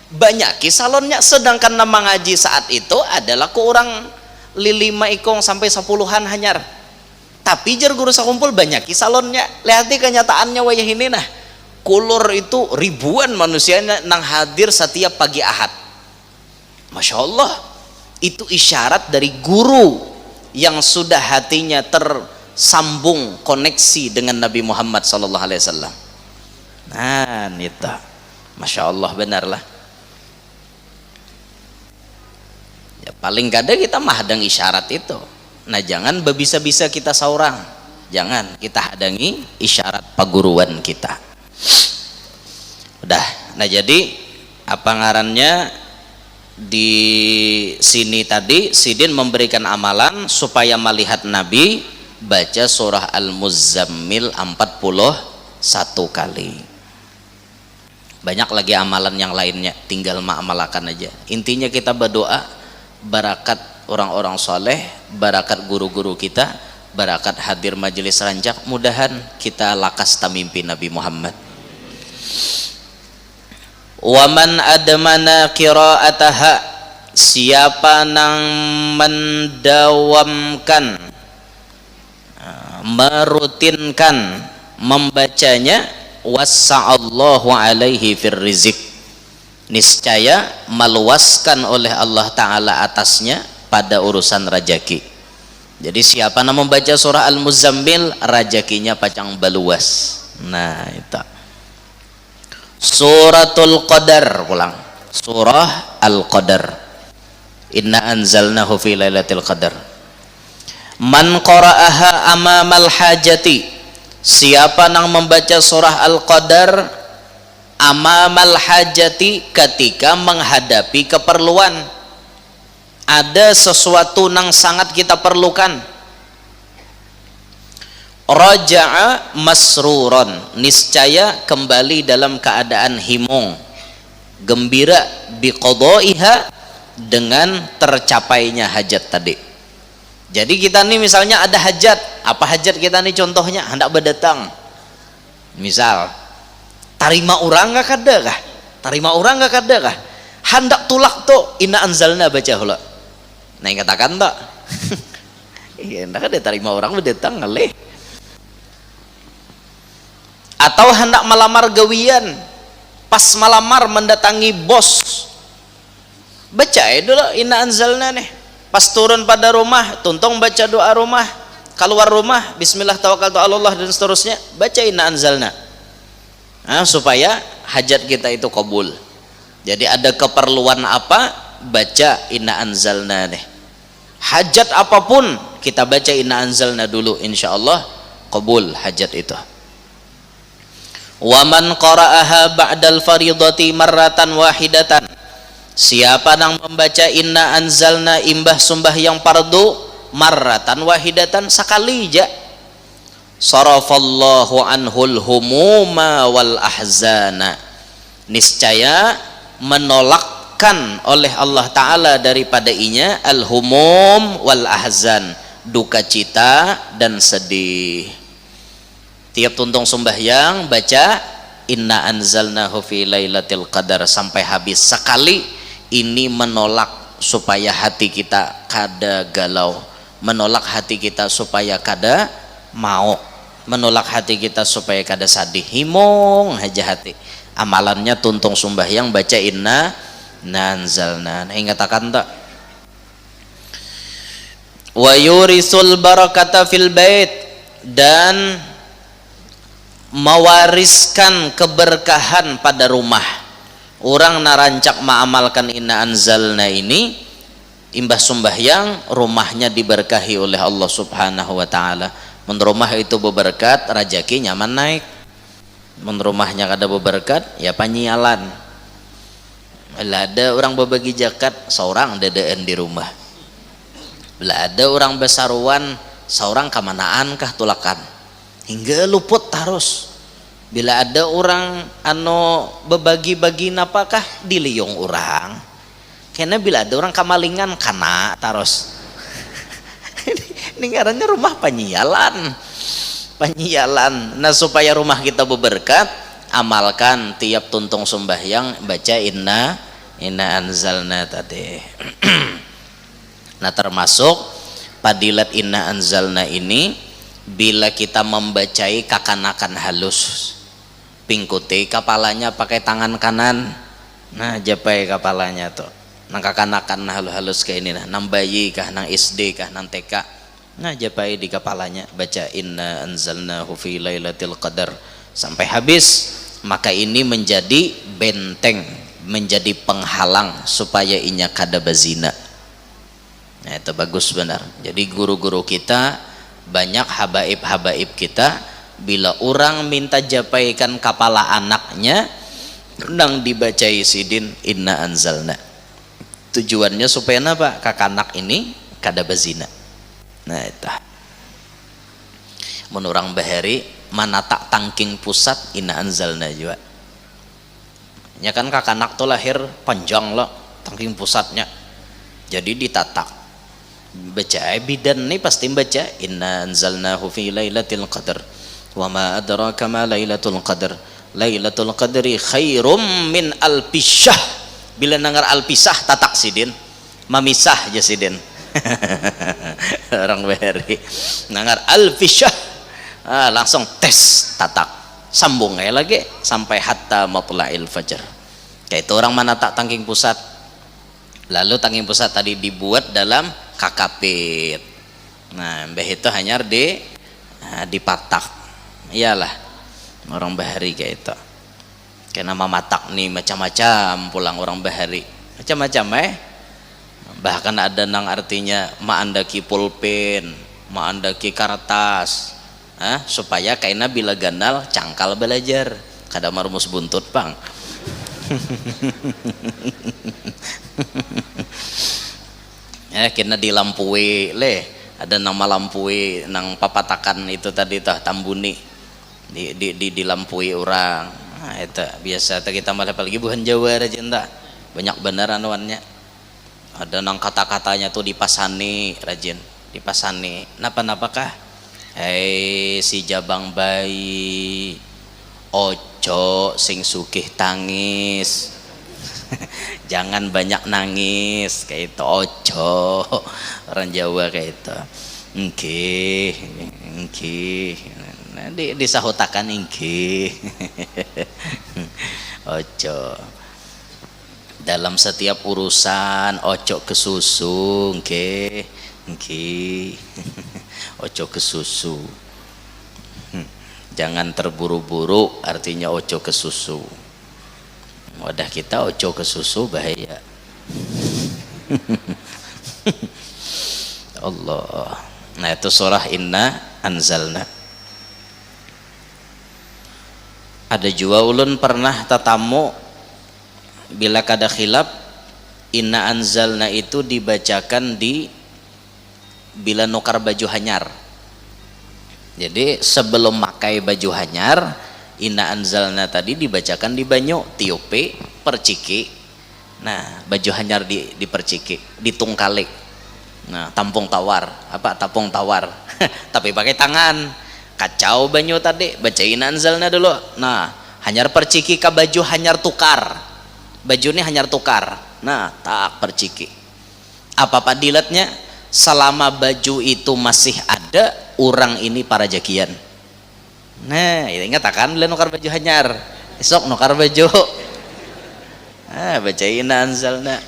Banyaki salonnya, sedangkan nama ngaji saat itu adalah ke orang lilima ikong sampai 10-an hanyar. Tapi jar guru sakumpul banyaki salonnya. Lihat kenyataannya wayah ini nah. Kulur itu ribuan manusianya nang hadir setiap pagi Ahad. Masya Allah, itu isyarat dari guru yang sudah hatinya tersambung koneksi dengan Nabi Muhammad SAW. Nah, itu, Masya Allah benarlah. Ya, paling kadang kita mahadang isyarat itu. Nah, jangan bisa-bisa kita saurang, jangan kita hadangi isyarat paguruan kita. Udah, nah jadi apa ngarannya di sini tadi Sidin memberikan amalan supaya melihat Nabi baca surah Al-Muzammil 41 kali. Banyak lagi amalan yang lainnya, tinggal ma'amalakan aja. Intinya kita berdoa barakat orang-orang soleh, barakat guru-guru kita, barakat hadir majelis rancak, mudahan kita lakas tamimpi Nabi Muhammad. Waman admana qiraataha, siapa nang mendawamkan, merutinkan membacanya, wassa'allahu alaihi fir rizq, niscaya meluaskan oleh Allah Ta'ala atasnya pada urusan rajaki. Jadi siapa yang membaca surah Al-Muzammil, rajakinya pacang baluas. Nah itu Suratul Qadar, pulang surah Al-Qadar, inna anzalnahu fi lailatul qadar. Man qara'aha amamal hajati, siapa yang membaca surah Al-Qadar amamal hajati, ketika menghadapi keperluan, ada sesuatu yang sangat kita perlukan, raja'a masruron, niscaya kembali dalam keadaan himung, gembira, biqadaiha, dengan tercapainya hajat tadi. Jadi kita nih misalnya ada hajat, apa hajat kita nih contohnya, hendak berdatang misal tarima orang gak kada kah, tarima orang gak kada kah, hendak tulak tuh inna anzalna baca hula, nah yang katakan tak iya hendak ada tarima orang berdatang ngalih. Atau hendak melamar gawian, pas melamar mendatangi bos, baca dulu inna anzalna nih. Pas turun pada rumah, tuntung baca doa rumah, keluar rumah bismillah tawakkaltu 'ala Allah dan seterusnya, baca inna anzalna. Nah, supaya hajat kita itu kabul. Jadi ada keperluan apa, baca inna anzalna nih. Hajat apapun kita baca inna anzalna dulu, insyaallah kabul hajat itu. Wa man qara'aha ba'dal faridati marratan wahidatan, siapa yang membaca inna anzalna imbah sumbah yang fardu marratan wahidatan, sekali aja, sarafallahu anhul humuma wal ahzana, niscaya menolakkan oleh Allah Ta'ala daripada inya al humum wal ahzan, duka cita dan sedih. Tiap tuntung sembahyang baca inna anzalnahu fi lailatul qadar sampai habis sekali. Ini menolak supaya hati kita kada galau, menolak hati kita supaya kada mau, menolak hati kita supaya kada sadih, himung aja hati. Amalannya tuntung sembahyang baca inna anzalna. Ingat akan tak? Wa yurisul barakata fil bait, dan mewariskan keberkahan pada rumah. Orang narancak mengamalkan inna anzalna ini, imbah sembahyang rumahnya diberkahi oleh Allah Subhanahu wa taala. Mun rumah itu beberkat, rezeki nyaman naik. Mun rumahnya kada beberkat, ya panyialan. Bila ada orang berbagi zakat, seorang dadaan di rumah. Bila ada orang besaruan, seorang kemanaan kah tulakan, hingga luput terus. Bila ada orang berbagi-bagi napakah diliung orang, karena bila ada orang kamalingan kana terus. Ini ngarannya rumah penyialan. penyialan. Nah, supaya rumah kita berberkat, amalkan tiap tuntung sembahyang baca inna anzalna tadi. Nah, termasuk padilat inna anzalna ini, bila kita membacai kakanakan halus, pingkuti kepalanya pakai tangan kanan, nah japai kepalanya tuh, nang kakanakan halus kayak ini, nang bayi kah, nang SD kah, nang TK, nah japai di kepalanya baca inna anzalnahu fi lailatul qadar sampai habis. Maka ini menjadi benteng, menjadi penghalang supaya inya kada bazina. Nah, itu bagus benar. Jadi guru-guru kita, banyak habaib kita, bila orang minta japaikan kepala anaknya, nang dibacai sidin inna anzalna. Tujuannya supaya apa? Kakanak ini kada bazina. Nah, itu menurang bahari mana tak tangking pusat inna anzalna juga. Ya kan kakanak tuh lahir panjang loh tangking pusatnya, jadi ditatak baca bidan nih pasti baca inna anzalnahu fi lailatul qadar wa ma adraka ma lailatul qadar lailatul qadri khairum min alpisah. Bila nangar alpisah tatak sidin mamisah aja sidin. Orang bahari nangar alpisah, langsung tes tatak sambung lagi sampai hatta matla'il fajar. Kayak itu orang mana tak tangking pusat. Lalu tangking pusat tadi dibuat dalam kakapit. Nah, mbah itu hanya dipatak. Iyalah orang bahari kayak itu. Kayak nama matak nih macam-macam pulang orang bahari. Macam-macam bahkan ada nang artinya maandaki pulpen, maandaki kertas. Supaya kaina bila ganal cangkal belajar kada marumus buntut pang. Ya kena dilampui le, ada nama lampui nang papatakan itu tadi tah tambuni dilampui orang. Nah, itu biasa kita malah apalagi buhan Jawa aja enggak banyak bener anuannya. Ada nang kata-katanya tuh dipasani rajin dipasani napa-napakah. Hei si jabang bayi, ojo sing sugih tangis. Jangan banyak nangis kayak itu, ojo. Orang Jawa kayak itu. Nggih. Nah, disahutakan nggih. Ojo. Dalam setiap urusan ojo kesusu, nggih. Ojo kesusu. Jangan terburu-buru, artinya ojo kesusu. Wadah kita ojo kesusu bahaya. Allah. Nah, itu surah inna anzalna. Ada juga ulun pernah tatamu bila kada khilaf inna anzalna itu dibacakan di bila nukar baju hanyar. Jadi sebelum pakai baju hanyar, inna anzalna tadi dibacakan di banyu tiupe perciki. Nah, baju hanyar diperciki, ditungkalik. Nah, tampung tawar, apa tampung tawar. Tapi pakai tangan. Kacau banyu tadi, baca inna anzalna dulu. Nah, hanyar perciki ke baju hanyar tukar. Baju ini hanyar tukar. Nah, tak perciki. Apa padilatnya? Selama baju itu masih ada, orang ini para jakian. Nah, ingat akan bila nukar baju hanyar, esok nukar baju. Baca inna anzalna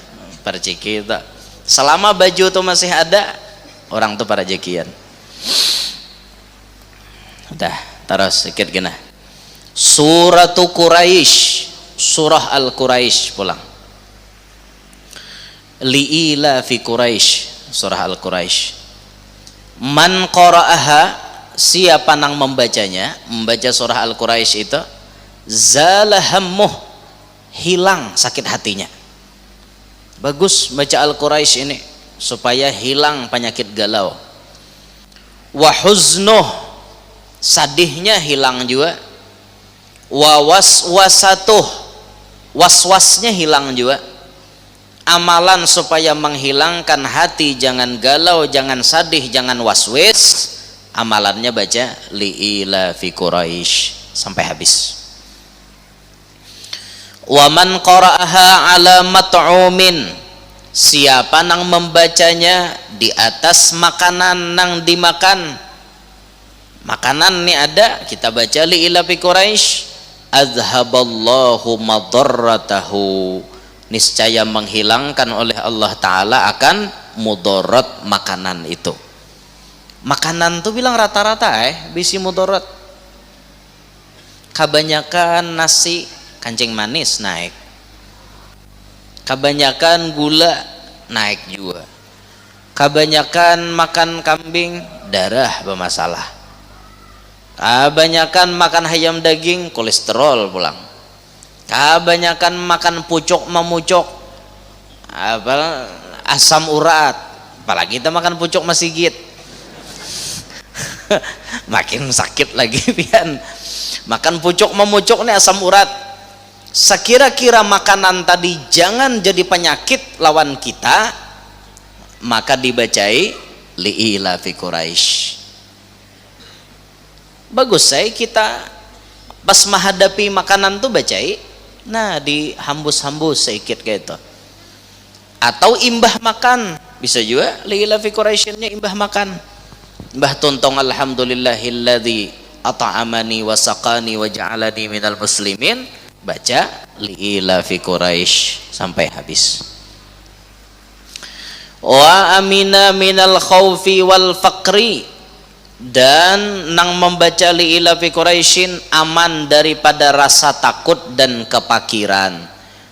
perciki itu. Selama baju itu masih ada, orang itu para jakian. Udah, terus sedikit gini. Suratu Quraisy, surah Al-Quraisy pulang. Li'ila fi Quraisy, surah Al-Quraisy. Man qara'aha, siapa nang membacanya, membaca surah Al-Quraisy itu, zalahammuh, hilang sakit hatinya. Bagus baca Al-Quraisy ini supaya hilang penyakit galau. Wa huznuh, sadihnya hilang juga. Wa waswasatuh, waswasnya hilang juga. Amalan supaya menghilangkan hati, jangan galau, jangan sadih, jangan waswis, amalannya baca li'ila fi Quraisy sampai habis. Wa man qara'aha ala mat'umin, siapa nang membacanya di atas makanan nang dimakan. Makanan nih ada, kita baca li'ila fi Quraisy, azhaballahu madarratahu, niscaya menghilangkan oleh Allah Ta'ala akan mudarat makanan itu. Makanan tuh bilang rata-rata bisi mudarat. Kebanyakan nasi kancing manis naik, kebanyakan gula naik juga, kebanyakan makan kambing darah bermasalah, kebanyakan makan ayam daging kolesterol pulang, kebanyakan makan pucuk memucuk asam urat, apalagi kita makan pucuk masigit makin sakit lagi pian. Makan pucuk memucuk nih asam urat. Sekira-kira makanan tadi jangan jadi penyakit lawan kita, maka dibacai li'ila fi Quraisy. Bagus kita pas menghadapi makanan tuh bacai, nah dihambus-hambus sedikit kayak itu. Atau imbah makan, bisa juga li'ila fi Quraisy-nya imbah makan. Mbah tuntong alhamdulillahilladzi at'amani wa saqani wa ja'alani minal muslimin, baca li'ila fi Quraisy sampai habis. Wa amina minal khaufi wal faqri, dan nang membaca li'ila fi Quraisyin aman daripada rasa takut dan kepakiran.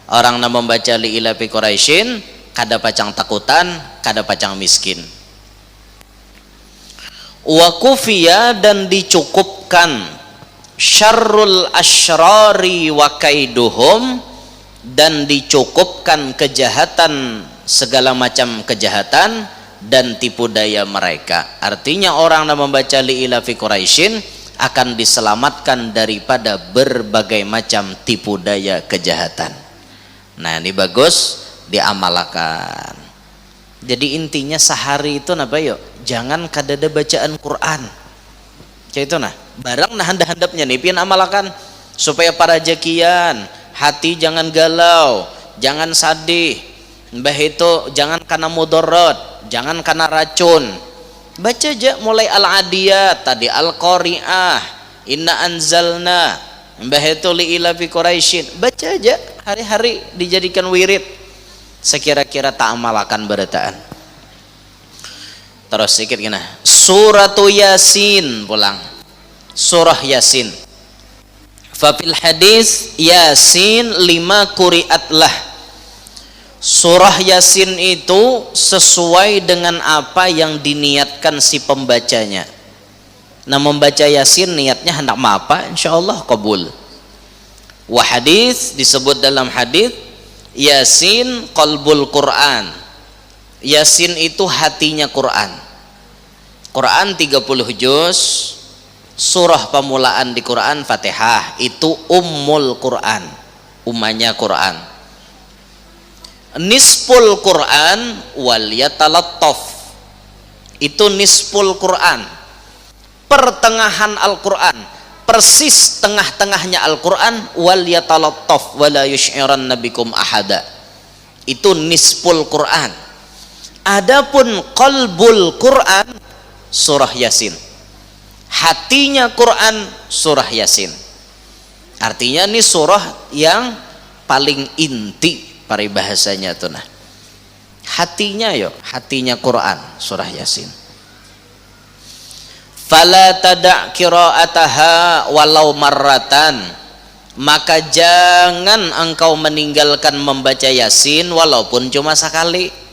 Orang nang membaca li'ila fi Quraisyin kada pacang takutan, kada pacang miskin. Wa kufiya, dan dicukupkan syarrul asyrari wa kaiduhum, dan dicukupkan kejahatan, segala macam kejahatan dan tipu daya mereka. Artinya orang yang membaca li'ila fi Quraisyin akan diselamatkan daripada berbagai macam tipu daya kejahatan. Nah ini bagus diamalkan. Jadi intinya sehari itu napa yuk, jangan kadada bacaan Quran kayak itu nah, barang nah handap-handapnya nih pian amalkan supaya para jakian hati jangan galau, jangan sadih, mbah itu jangan karena mudarat, jangan karena racun. Baca aja mulai al-adiyat tadi, al-qari'ah, inna anzalna, mbah itu li'ila fi Quraisyin, baca aja hari-hari dijadikan wirid. Sekira-kira tak amalkan berataan. Terus sedikit gini, suratu Yasin pulang, surah Yasin. Fafil hadis Yasin 5 quri'atlah. Surah Yasin itu sesuai dengan apa yang diniatkan si pembacanya. Nah membaca Yasin niatnya hendak apa, insyaallah kabul. Wa hadis disebut dalam hadis Yasin qalbul Quran. Yasin itu hatinya Quran. Quran 30 juz. Surah pemulaan di Quran Fatihah, itu ummul Quran, umanya Quran. Nisful Quran wal yatalattaf, itu nisful Quran, pertengahan Al-Quran, persis tengah-tengahnya Al-Quran. Wal yatalattaf wala yush'iran nabikum ahada, itu nisful Quran. Adapun qalbul Quran surah Yasin, hatinya Quran surah Yasin. Artinya ini surah yang paling inti paribahasanya tuh nah, hatinya yo, hatinya Quran surah Yasin. Fala tada' qira'ataha walau marratan, maka jangan engkau meninggalkan membaca Yasin walaupun cuma sekali.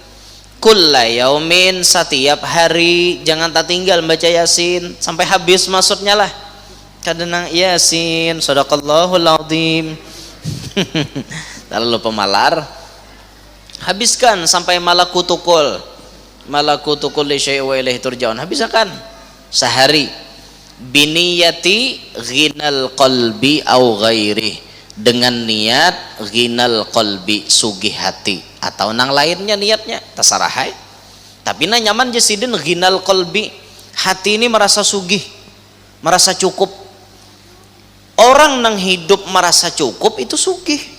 Kulla yaumin, setiap hari jangan tak tinggal baca Yasin sampai habis maksudnya lah. Kadang Yasin sadaqallahul azim lalu pemalar, habiskan sampai malakutukul li syai' wa ilaihi turja'un, habiskan sehari. Biniyati ghinal qalbi au ghairi, dengan niat ghinal qalbi, sugih hati, atau nang lainnya niatnya terserah. Tapi na nyaman jasidin ghinal qalbi, Hati ini merasa sugih, merasa cukup. Orang nang hidup merasa cukup itu sugih.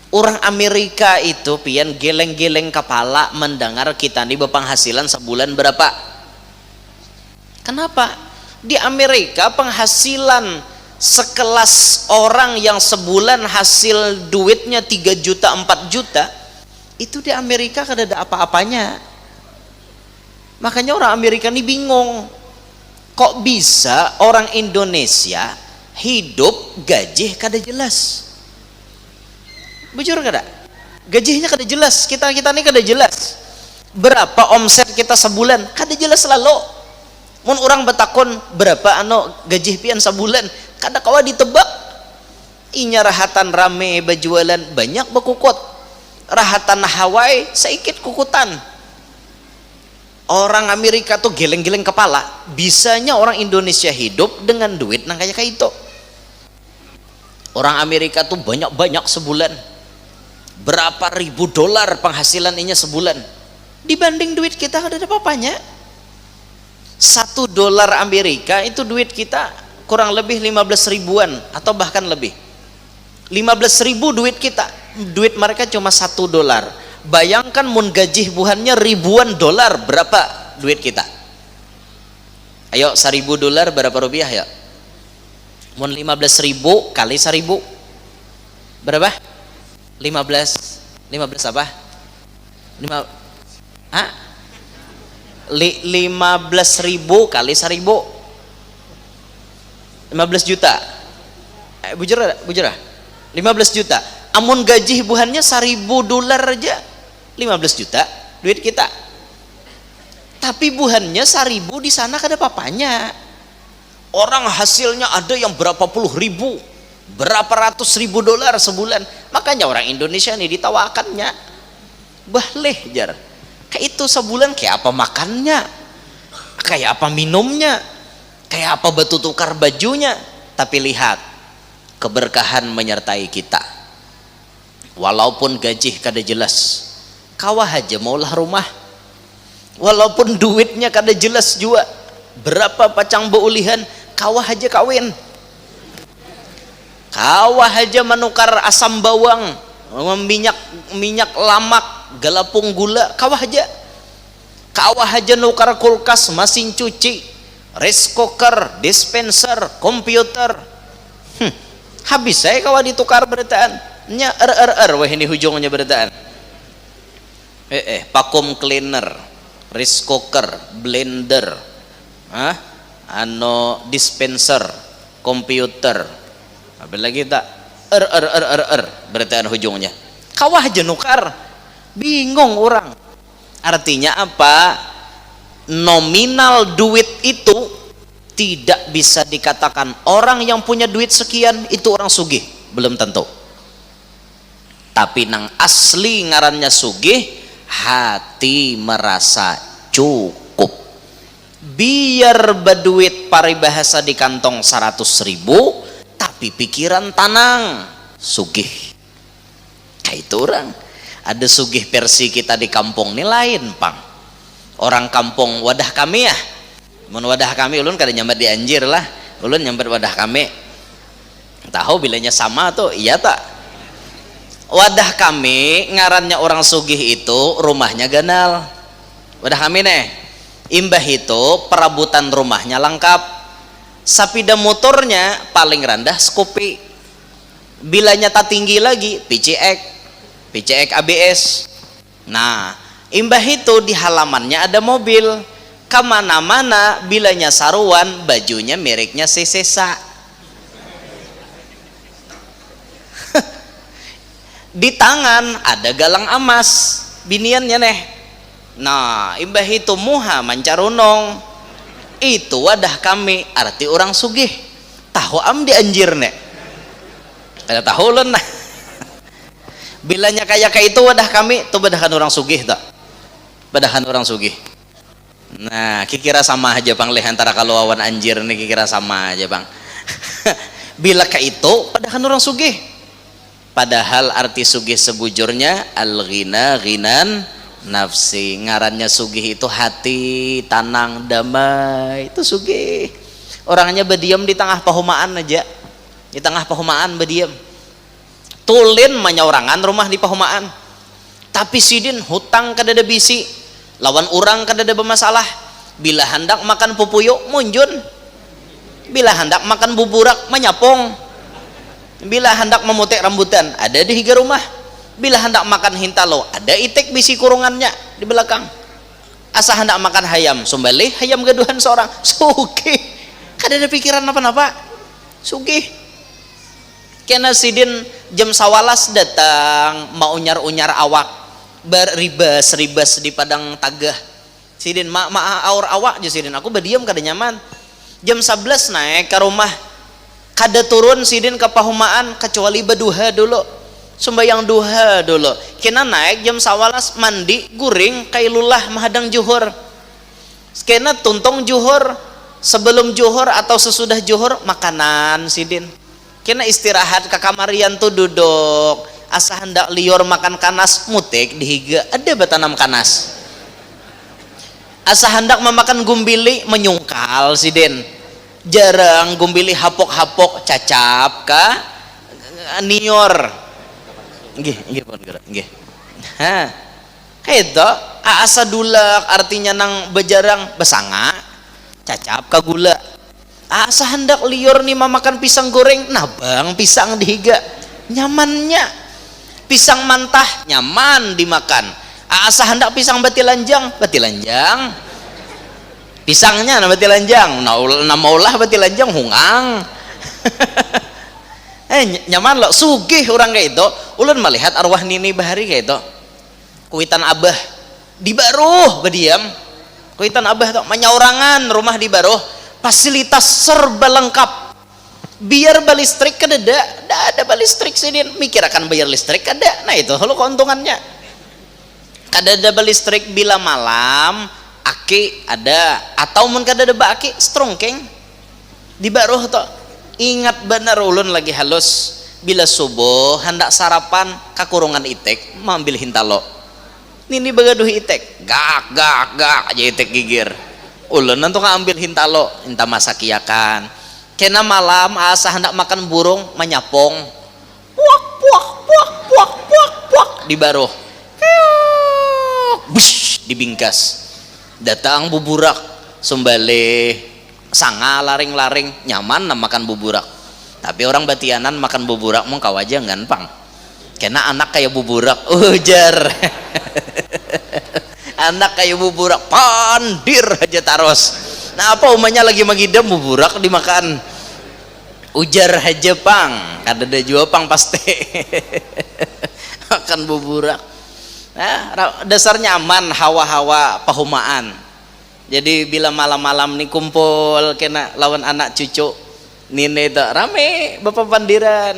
Orang Amerika itu pian geleng-geleng kepala mendengar kita nih berpenghasilan sebulan berapa. Kenapa? Di Amerika penghasilan sekelas orang yang sebulan hasil duitnya 3 juta 4 juta itu di Amerika kada ada apa-apanya. Makanya orang Amerika ini bingung, kok bisa orang Indonesia hidup gaji kada jelas. Bujur kada? Gajinya kada jelas. Kita ini kada jelas. Berapa omset kita sebulan? Kada jelas lalu. Mun orang betakon berapa gaji pian sebulan? Kada kawa ditebak. Inya rahatan rame berjualan banyak bekukut. Rahatan Hawaii sedikit kukutan. Orang Amerika tuh geleng-geleng kepala. Bisanya orang Indonesia hidup dengan duit nang kayak itu. Orang Amerika tuh banyak-banyak sebulan. Berapa ribu dolar penghasilan inya sebulan, dibanding duit kita ada apa-apanya. $1 Amerika itu duit kita kurang lebih 15 ribuan atau bahkan lebih. 15 ribu duit kita, duit mereka cuma $1. Bayangkan mun gaji buhannya ribuan dolar, berapa duit kita? Ayo, $1.000 berapa rupiah ya? Mun 15 ribu kali 1.000 berapa? 15 apa? 15.000 kali 1.000 15 juta. Bujur 15 juta. Amun gaji buhannya $1.000 aja 15 juta duit kita. Tapi buhannya 1.000 di sana kada papanya. Orang hasilnya ada yang berapa puluh ribu, berapa ratus ribu dolar sebulan. Makanya orang Indonesia ini ditawakannya bahleh jar. Kayak itu sebulan kayak apa makannya, kayak apa minumnya, kayak apa batu tukar bajunya. Tapi lihat, keberkahan menyertai kita. Walaupun gaji kada jelas, kawah aja maulah rumah. Walaupun duitnya kada jelas juga, berapa pacang beulihan, kawah aja kawin. Kawah aja menukar asam bawang, minyak lamak, galapung gula, kawah aja nukar kulkas, mesin cuci, rice cooker, dispenser, komputer. Habis saya kawah ditukar berataan nya wah ini hujungnya berataan. Vacuum cleaner, rice cooker, blender, dispenser, komputer, apa lagi tak berataan hujungnya kawah aja nukar. Bingung orang. Artinya apa? Nominal duit itu tidak bisa dikatakan orang yang punya duit sekian itu orang sugih, belum tentu. Tapi nang asli ngarannya sugih, hati merasa cukup. Biar berduit paribahasa di kantong 100.000, tapi pikiran tenang, sugih. Kayak itu orang. Ada sugih versi kita di kampung ini lain, Pang. Orang kampung wadah kami ya. Mun wadah kami ulun kada nyambat di Anjir lah. Ulun nyambat wadah kami. Tahu bilanya sama tuh, iya tak? Wadah kami ngarannya orang sugih itu rumahnya ganal. Wadah kami nih. Imbah itu perabotan rumahnya lengkap. Sapida motornya paling rendah Scoopy. Bilanya tak tinggi lagi PCX ABS. Nah, imbah itu di halamannya ada mobil. Kemana-mana bilanya saruan, bajunya mereknya Sesesa. Di tangan ada galang emas, biniannya neh. Nah, imbah itu muha mancarunong. Itu wadah kami, arti orang sugih. Tahu am di Anjir nek. Ada tahu lon nah. Bilanya kayak itu wadah kami, tuh badahan orang sugih tak? Badahan orang sugih. Nah, kira sama aja Bang leh antara kalau awan Anjir nih kira sama aja Bang. Bila kayak itu badahan orang sugih. Padahal arti sugih sebujurnya al-ghina ghinan nafsi. Ngarannya sugih itu hati tenang damai, itu sugih. Orangnya berdiam di tengah pahumaan aja, di tengah pahumaan berdiam. Tulin menyaurangan rumah di pahumaan, tapi sidin hutang kadada bisi, lawan orang kadada bermasalah. Bila hendak makan pupuyuk munjun, bila hendak makan buburak menyapong, bila hendak memutik rambutan ada di higa rumah, bila hendak makan hintalo ada itik bisi kurungannya di belakang. Asa hendak makan hayam sumbalih hayam gaduhan seorang. Sugih kadada pikiran apa-apa, sugih. Kena sidin jam sawalas datang mau unyar-unyar awak beribas-ribas di padang tagah. Sidin aur awak je sidin, aku berdiam kada nyaman. Jam 11 naik ke rumah, kada turun sidin ke pahumaan kecuali berduha dulu, sembayang duha dulu. Kena naik jam sawalas mandi guring kailulah menghadang juhur. Kena tuntung juhur, sebelum juhur atau sesudah juhur makanan sidin. Kena istirahat ke kamarian tuh duduk, asa hendak liur makan kanas mutik dihiga ada batanam kanas. Asa hendak memakan gumbili menyungkal sidin, jarang gumbili hapok-hapok cacap ka nior nggih pun gerak nggih. Ha itu asa dulak artinya nang bejarang besanga cacap ka gula. Asa hendak liur nih memakan pisang goreng, nabang pisang dihiga nyamannya, pisang mantah nyaman dimakan. Asa hendak pisang batilanjang, batilanjang pisangnya na batilanjang, nama ulah batilanjang hungang. Nyaman lo, sugih orang kayak itu. Ulun melihat arwah nini bahari kayak itu, kuitan abah di baruh berdiam, kuitan abah tuh menyaurangan rumah di baruh, fasilitas serba lengkap. Biar balistrik kadada, ada balistrik sidin, mikir akan bayar listrik kada. Nah itu lo keuntungannya. Kadada balistrik bila malam, aki ada, atau mun kadada ba aki strongkeng di baruh tuh. Ingat benar ulun lagi halus, bila subuh hendak sarapan kakurungan itek, mambil hintalo. Nini bagaduh itek, gak aja itek gigir. Ulun nanti ngambil hintalo, hinta masakiakan. Kena malam asa hendak makan burung menyapong, puak di baruh, bush dibingkas. Datang buburak sembale sanga laring-laring nyaman nam makan buburak. Tapi orang batianan makan buburak mau kawaja gampang. Kena anak kayak buburak ujar. Anak kayak buburak pandir aja taros. Nah apa umanya lagi magidam buburak dimakan, ujar aja pang kadada jua pang pasti. Makan buburak. Nah, dasarnya aman hawa-hawa pahumaan. Jadi bila malam-malam nih kumpul kena lawan anak cucu nini itu rame bapak pandiran.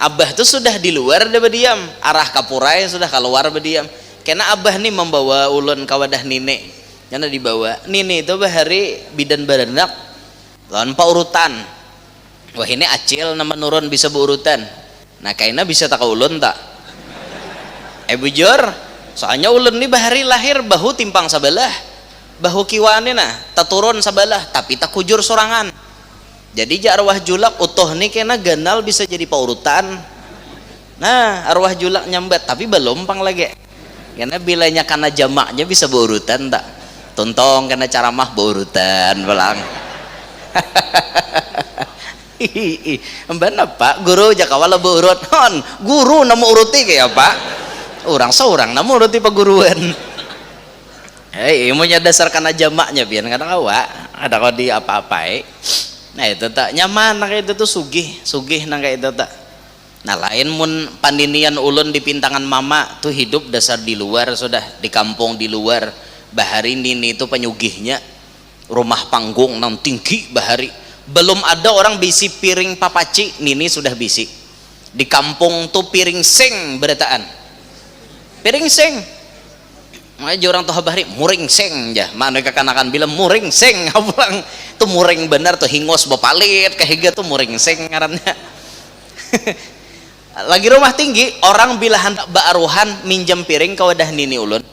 Abah tuh sudah di luar dia berdiam, arah kapurai sudah keluar berdiam. Kena abah nih membawa ulun kawadah nini, karena dibawa nini itu bahari bidan baranak lawan paurutan. Wah ini acil nama nurun bisa berurutan. Nah kayaknya bisa tak ulun tak? Bujur, soalnya ulun nih bahari lahir bahu timpang sabelah, bahu kiwane nah tak turun sabelah, tapi tak kujur sorangan. Jadi arwah julak utuh nih kena ganal bisa jadi paurutan. Nah arwah julak nyambat tapi belum pang lagi. Karena bilanya karena jamaknya bisa berurutan tak? Tontong karena caramah berurutan belang. Mbak pak guru jakawala beurut hon guru namu uruti kayak pak orang seorang namu uruti pak guruan. Ilmunya dasar karena jamaknya biar kadang awak ada kau di apa-apa. Nah itu tak nyaman nang itu tuh sugih nang itu tak. Nah lain mun pandinian ulun di pintangan mama tuh hidup dasar di luar sudah di kampung di luar. Bahari nini itu penyugihnya rumah panggung nang tinggi bahari. Belum ada orang bisi piring papaci, nini sudah bisi. Di kampung tuh piring seng berataan. Piring seng. Makanya orang tuh bahari muring seng ya. Mana kekanakan bilang muring seng pulang tuh muring benar tuh hingos bepalit kehiga tuh muring seng ngarannya. Lagi rumah tinggi orang bila hendak baaruhan minjam piring ke wadah nini ulun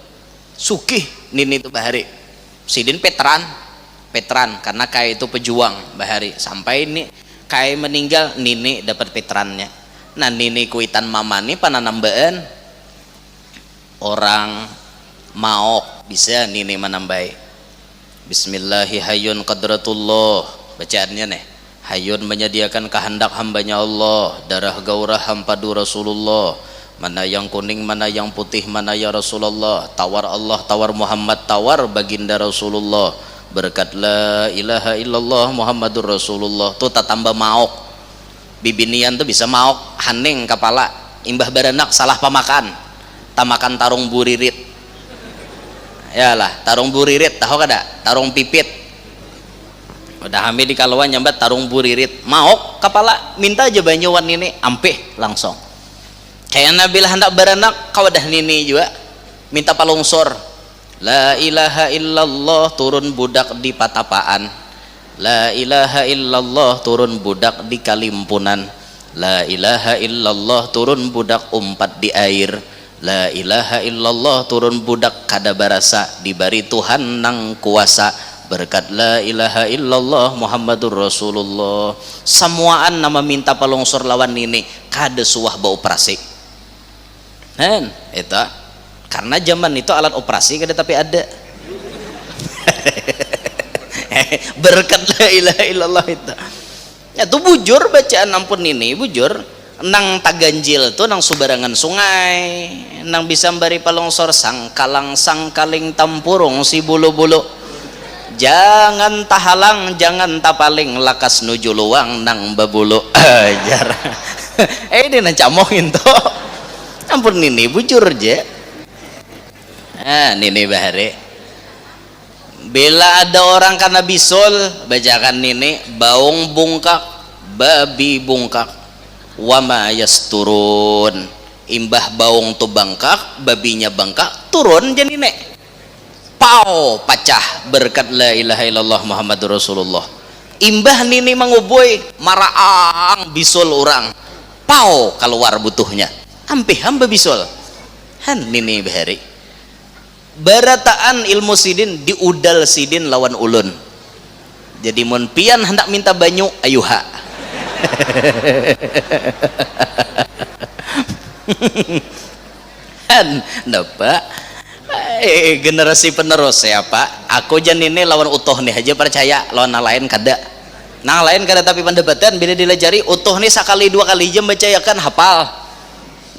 sugih nini itu bahari. Sidin Petran karena kai itu pejuang bahari, sampai ini kai meninggal nini dapat Petrannya. Nah nini kuitan mama nih pananambaan orang maok bisa nini menambai. Bismillahi hayyun qadratullah, bacaannya nih, hayyun menyediakan kehendak hambanya Allah, darah gaurah hampadu Rasulullah, mana yang kuning mana yang putih mana ya Rasulullah, tawar Allah tawar Muhammad tawar baginda Rasulullah, berkat la ilaha illallah Muhammadur Rasulullah. Tuh tak tambah maok, bibinian tuh bisa maok haning kepala, imbah baranak salah pamakan, tamakan tarung buririt. Yalah, tarung buririt tahu kada? Tarung pipit. Udah hamil di kalauan nyambat tarung buririt, maok kepala, minta aja banyuwan ini ampeh langsung. Kayak Nabi lah hendak beranak kawadah nini juga minta palungsor. La ilaha illallah turun budak di patapaan. La ilaha illallah turun budak di kalimpunan. La ilaha illallah turun budak umpat di air. La ilaha illallah turun budak kada barasa dibari Tuhan nang kuasa, berkat la ilaha illallah Muhammadur Rasulullah. Semuaan nama minta palungsor lawan ini kada suah beoperasi. Kan eta karena zaman itu alat operasi kada tapi ada. Berkat la ilaha illallah itu. Ya tuh bujur bacaan ampun ini bujur. Nang taganjil tuh nang subarangan sungai, nang bisa bari palongsor sangkalang sangkaling tampurung si bulu-bulu. Jangan tahalang jangan tapaling lakas nuju luang nang babulu. Ajar. Ini nang camohin tuh. Ampun nini bujur aja. Nini bahare. Bila ada orang karena bisul, bacakan nini baung bungkak, babi bungkak. Wama yasturun, imbah baung tu bangkak babinya bangkak turun jadi nek pau pacah berkat la ilaha illallah Muhammadur Rasulullah. Imbah nini manguboi maraang bisul orang pau keluar butuhnya hampir hamba bisul han nini bahari barataan ilmu sidin diudal sidin lawan ulun. Jadi mun pian hendak minta banyu ayuha. Pak generasi penerus ya Pak, aku jan ini lawan utuh nih aja percaya, lawan lain kada, nang lain kada tapi pendapatan bila dilajari utuh nih sekali dua kali jam bacayakan hafal.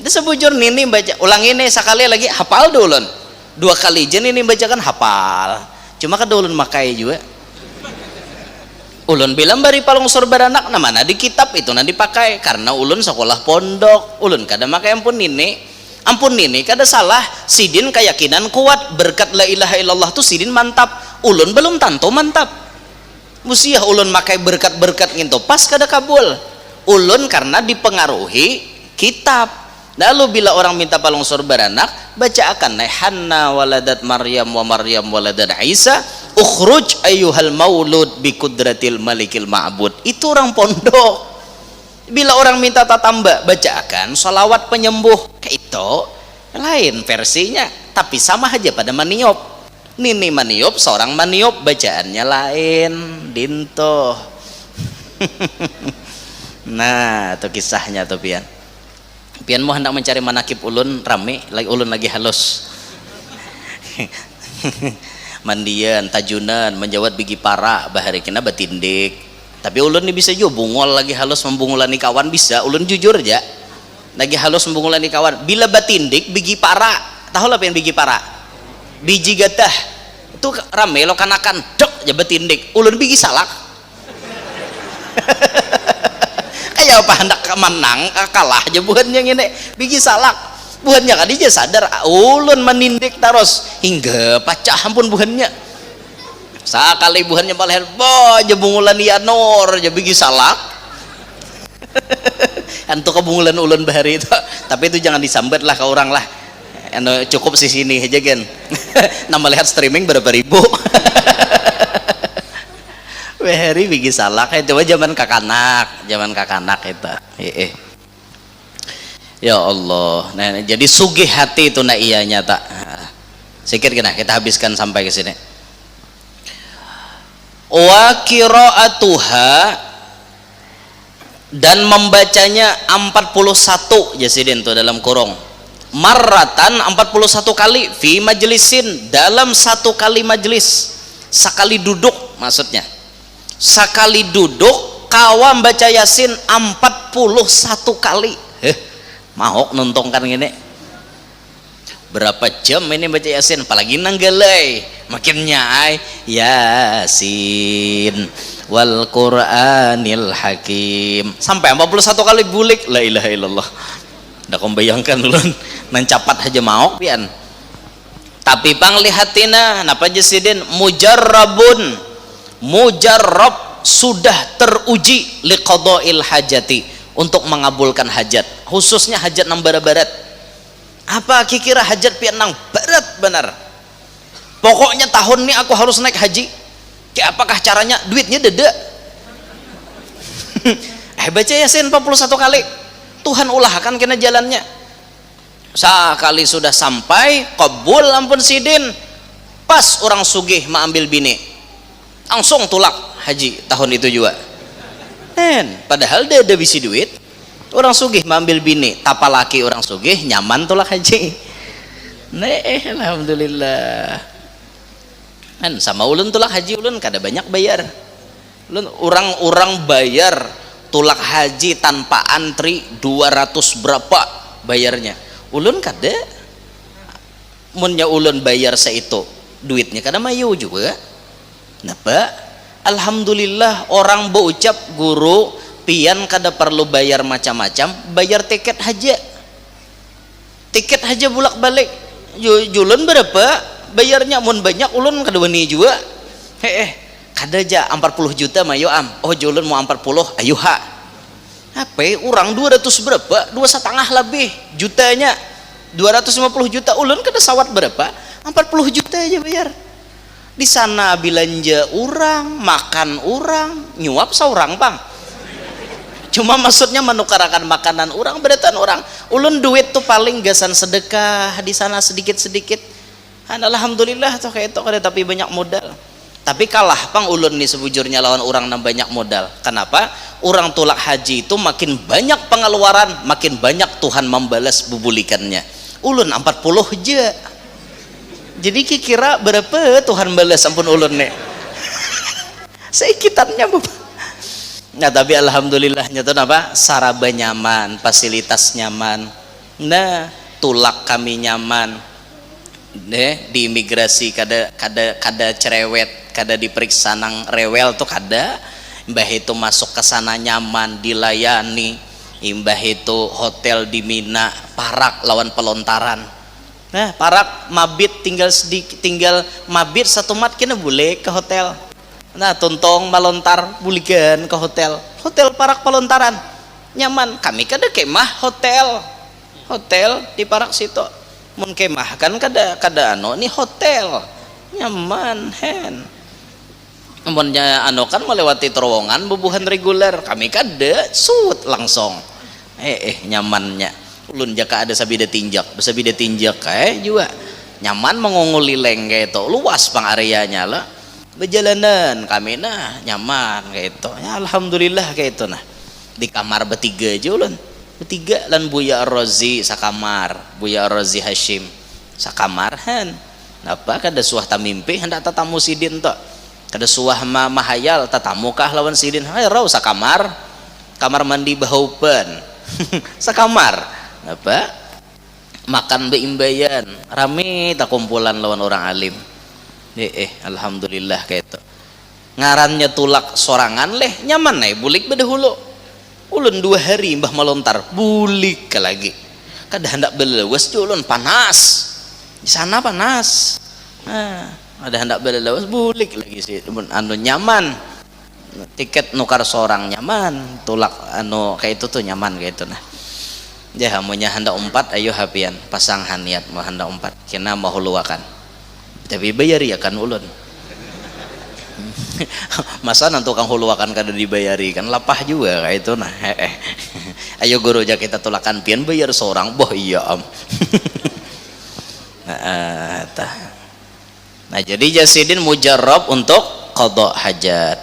Itu sebujur nini baca ulang ini sekali lagi hafal dulun, dua kali jen ini bacakan hafal, cuma kada ulun makai juga. Ulun bilang bari palungsor baranak namana di kitab itu nanti dipakai karena ulun sekolah pondok, ulun kada makai ampun nini kada salah, sidin keyakinan kuat berkat la ilaha illallah tuh sidin mantap, ulun belum tanto mantap. Musiah ulun makai berkat-berkat nginto pas kada kabul. Ulun karena dipengaruhi kitab. Lalu bila orang minta palungsor baranak, baca akan Hanna waladat Maryam wa Maryam waladat Isa, ukhruj ayyuhal maulud bi kudratil malikil ma'bud. Itu orang pondok. Bila orang minta tatamba, baca akan salawat penyembuh. Kayak itu lain versinya, tapi sama aja pada maniop. Nini maniop, seorang maniop bacaannya lain, dinto. Nah, itu kisahnya tuh pian. Pian mau hendak mencari manakib ulun rame, ulun lagi halus. Mandian, tajunan, menjawab bigi para, bahari kena batindik. Tapi ulun ini bisa juga bungol lagi halus membungulani kawan bisa, ulun jujur aja. Lagi halus membungulani kawan. Bila batindik bigi para, tahu lah pian bigi para? Biji gatah. Itu rame lo kanakan, dok aja batindik. Ulun bigi salak. Kayak apa hendak menang kalah aja bukan yang ini bigi salak buhannya kan dia sadar ulun menindik terus hingga pacah ampun buhannya sekali buhannya malah aja bungulan dia nor aja bigi salak. Untuk kebungulan ulun bahari itu tapi itu jangan disambat lah ke orang lah cukup sih sini aja kan. Nama lihat streaming berapa ribu. Bahari bigi salak itu zaman kakanak itu. Ya Allah. Nah, jadi sugih hati itu nak iya nyata. Sikit kena kita habiskan sampai ke sini. Wa qiraatuha, dan membacanya 41 jasidin tuh dalam kurung. Marratan 41 kali fi majlisin, dalam satu kali majlis. Sekali duduk maksudnya. Sekali duduk kawam baca Yasin 41 kali. Mau nuntungkan gini. Berapa jam ini baca Yasin, apalagi nanggalai makin nyai Yasin wal Qur'anil Hakim sampai 41 kali bulik. La ilaha illallah. Dah kau bayangkan dulu nancapat aja mau pian. Tapi pang lihatina napa jasidin mujarrabun, mujarrab sudah teruji liqada'il hajati, untuk mengabulkan hajat, khususnya hajat nang barat. Apa kira hajat pian nang barat benar, pokoknya tahun ini aku harus naik haji. Apakah caranya? Duitnya dede. Baca Yasin 41 kali, Tuhan ulahkan kena jalannya. Sekali sudah sampai kabul ampun sidin, pas orang sugih ma ambil bini langsung tulak haji tahun itu juga. Padahal dia ada bisi duit, orang sugih ma ambil bini, tapalaki orang sugih nyaman tulak haji. Alhamdulillah. Kan sama ulun tulak haji, ulun kada banyak bayar. Ulun orang bayar tulak haji tanpa antri 200 berapa bayarnya. Ulun kada, munnya ulun bayar seitu duitnya kada mayu juga. Napa? Alhamdulillah orang berucap guru pian kada perlu bayar macam-macam, bayar tiket haji. Tiket haji bulak balik. Julun berapa bayarnya? Mun banyak ulun kada wani juga. Kada aja 40 juta mayo am. Oh julun mau 40, ayo ha. Apa orang 200 berapa? 2,5 lebih jutanya, 250 juta. Ulun kada sawat berapa? 40 juta aja bayar. Di sana belanja orang, makan orang, nyuap seorang bang. Cuma maksudnya menukarakan makanan orang, beratan orang. Ulun duit tuh paling gasan sedekah di sana sedikit-sedikit. Alhamdulillah tuh kayak itu kada, tapi banyak modal. Tapi kalah pang ulun nih sebujurnya lawan orang yang banyak modal. Kenapa? Orang tulak haji itu makin banyak pengeluaran, makin banyak Tuhan membalas bubulikannya. Ulun 40 aja. Jadi kira berapa Tuhan balas ampun ulun nih? Seikitannya Bapak. Nah tapi alhamdulillahnya tuh apa? Saraba nyaman, fasilitas nyaman. Nah tulak kami nyaman. Di imigrasi kada cerewet, kada diperiksa nang rewel tuh kada. Mbah itu masuk ke sana nyaman, dilayani. Mbah itu hotel di Mina parak lawan pelontaran. Nah parak mabit tinggal sedikit, tinggal mabit 1 mat kena boleh ke hotel. Nah tuntong melontar bulikan ke hotel, hotel parak pelontaran nyaman. Kami kada kemah hotel di parak situ. Mun kemah kan kada ini hotel nyaman hen. Munnya kan melewati terowongan bebuhan reguler, kami kada sut langsung nyamannya. Ulun jaka ada sabida tinjak juga nyaman, mengunguli leng kayak itu, luas pang areanya lah. Berjalanan kami nah nyaman kayak itu ya, alhamdulillah kayak itu. Nah di kamar bertiga aja ulun, bertiga lan Buya Ar-Razi sakamar, Buya Ar-Razi Hashim sakamar han. Napa kada suah tamimpi hendak tatamu sidin to, kada suah mahayal tatamu kah lawan sidin. Raw sakamar, kamar mandi bahaupan sakamar. Apa makan beimbayan rame tak kumpulan lawan orang alim. Alhamdulillah kayak itu. Ngarannya tulak sorangan leh nyaman nih bulik bedahulu. Ulun 2 hari mbah melontar bulik lagi. Kada hendak belewas ulun panas. Di sana panas. Ada hendak belewas bulik lagi sih. Anu nyaman. Tiket nukar sorang nyaman, tulak anu kayak itu tuh nyaman kayak itu. Nah. Ya hamunya hendak 4 ayo hapian pasang haniat mau hendak 4 kena mau luakan. Tapi bayari ya kan ulun. Masa nanti tukang huluakan kada dibayari kan lapah juga kayak itu. Nah ayo guru aja kita tulakan pian bayar seorang boh iya am. Nah, Nah, jadi jasidin mujarrab untuk qada hajat.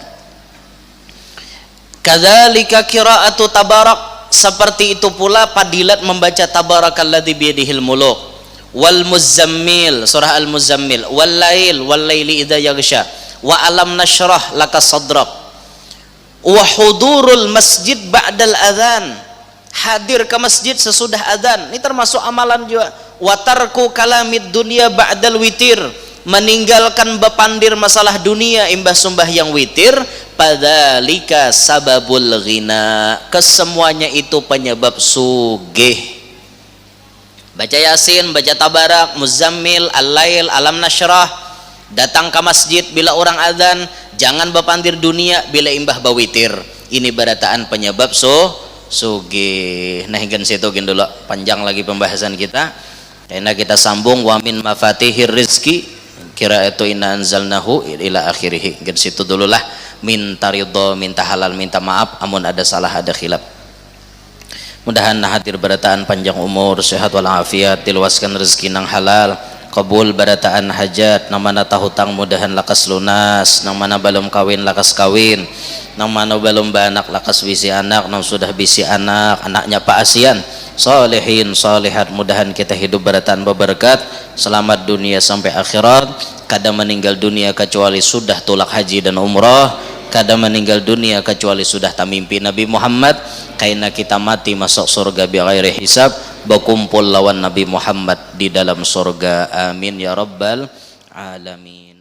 Kadzalika qiraatu tabarak, seperti itu pula fadilat membaca tabarakalladzi biyadihil muluk, wal muzammil, surah al muzammil, wal laili idza yaghsha, wa alam nashrah laka sadrak, wa hudurul masjid ba'dal adzan, hadir ke masjid sesudah adzan. Ini termasuk amalan juga. Wa tarku kalamid dunya ba'dal witir, meninggalkan bepandir masalah dunia imbah sembahyang witir. Padzalika sababul ghina, kesemuanya itu penyebab sugih. Baca yasin, baca tabarak, muzammil, al-lail, alam nashrah, datang ke masjid bila orang adzan, jangan bepandir dunia bila imbah bawitir. Ini barataan penyebab sugih. Nah, gen situ gen dulu, panjang lagi pembahasan kita. Karena kita sambung wa min mafatihir rizki, kira itu inna anzalnahu ila akhirih. Gen situ dulu lah, minta ridho, minta halal, minta maaf amun ada salah, ada khilaf. Mudahan hadir barataan panjang umur, sehat walafiat, diluaskan rezeki nang halal, kabul barataan hajat, nang mana tahutang mudahan lakas lunas, nang mana belum kawin lakas kawin, nang mana belum banak lakas bisi anak, nang sudah bisi anak, anaknya Pak Asian, salihin salihat, mudahan kita hidup barataan berberkat, selamat dunia sampai akhirat. Kada meninggal dunia kecuali sudah tulak haji dan umrah, kada meninggal dunia kecuali sudah tamimpi Nabi Muhammad, karena kita mati masuk surga bi ghairi hisab, berkumpul lawan Nabi Muhammad di dalam surga. Amin ya rabbal alamin.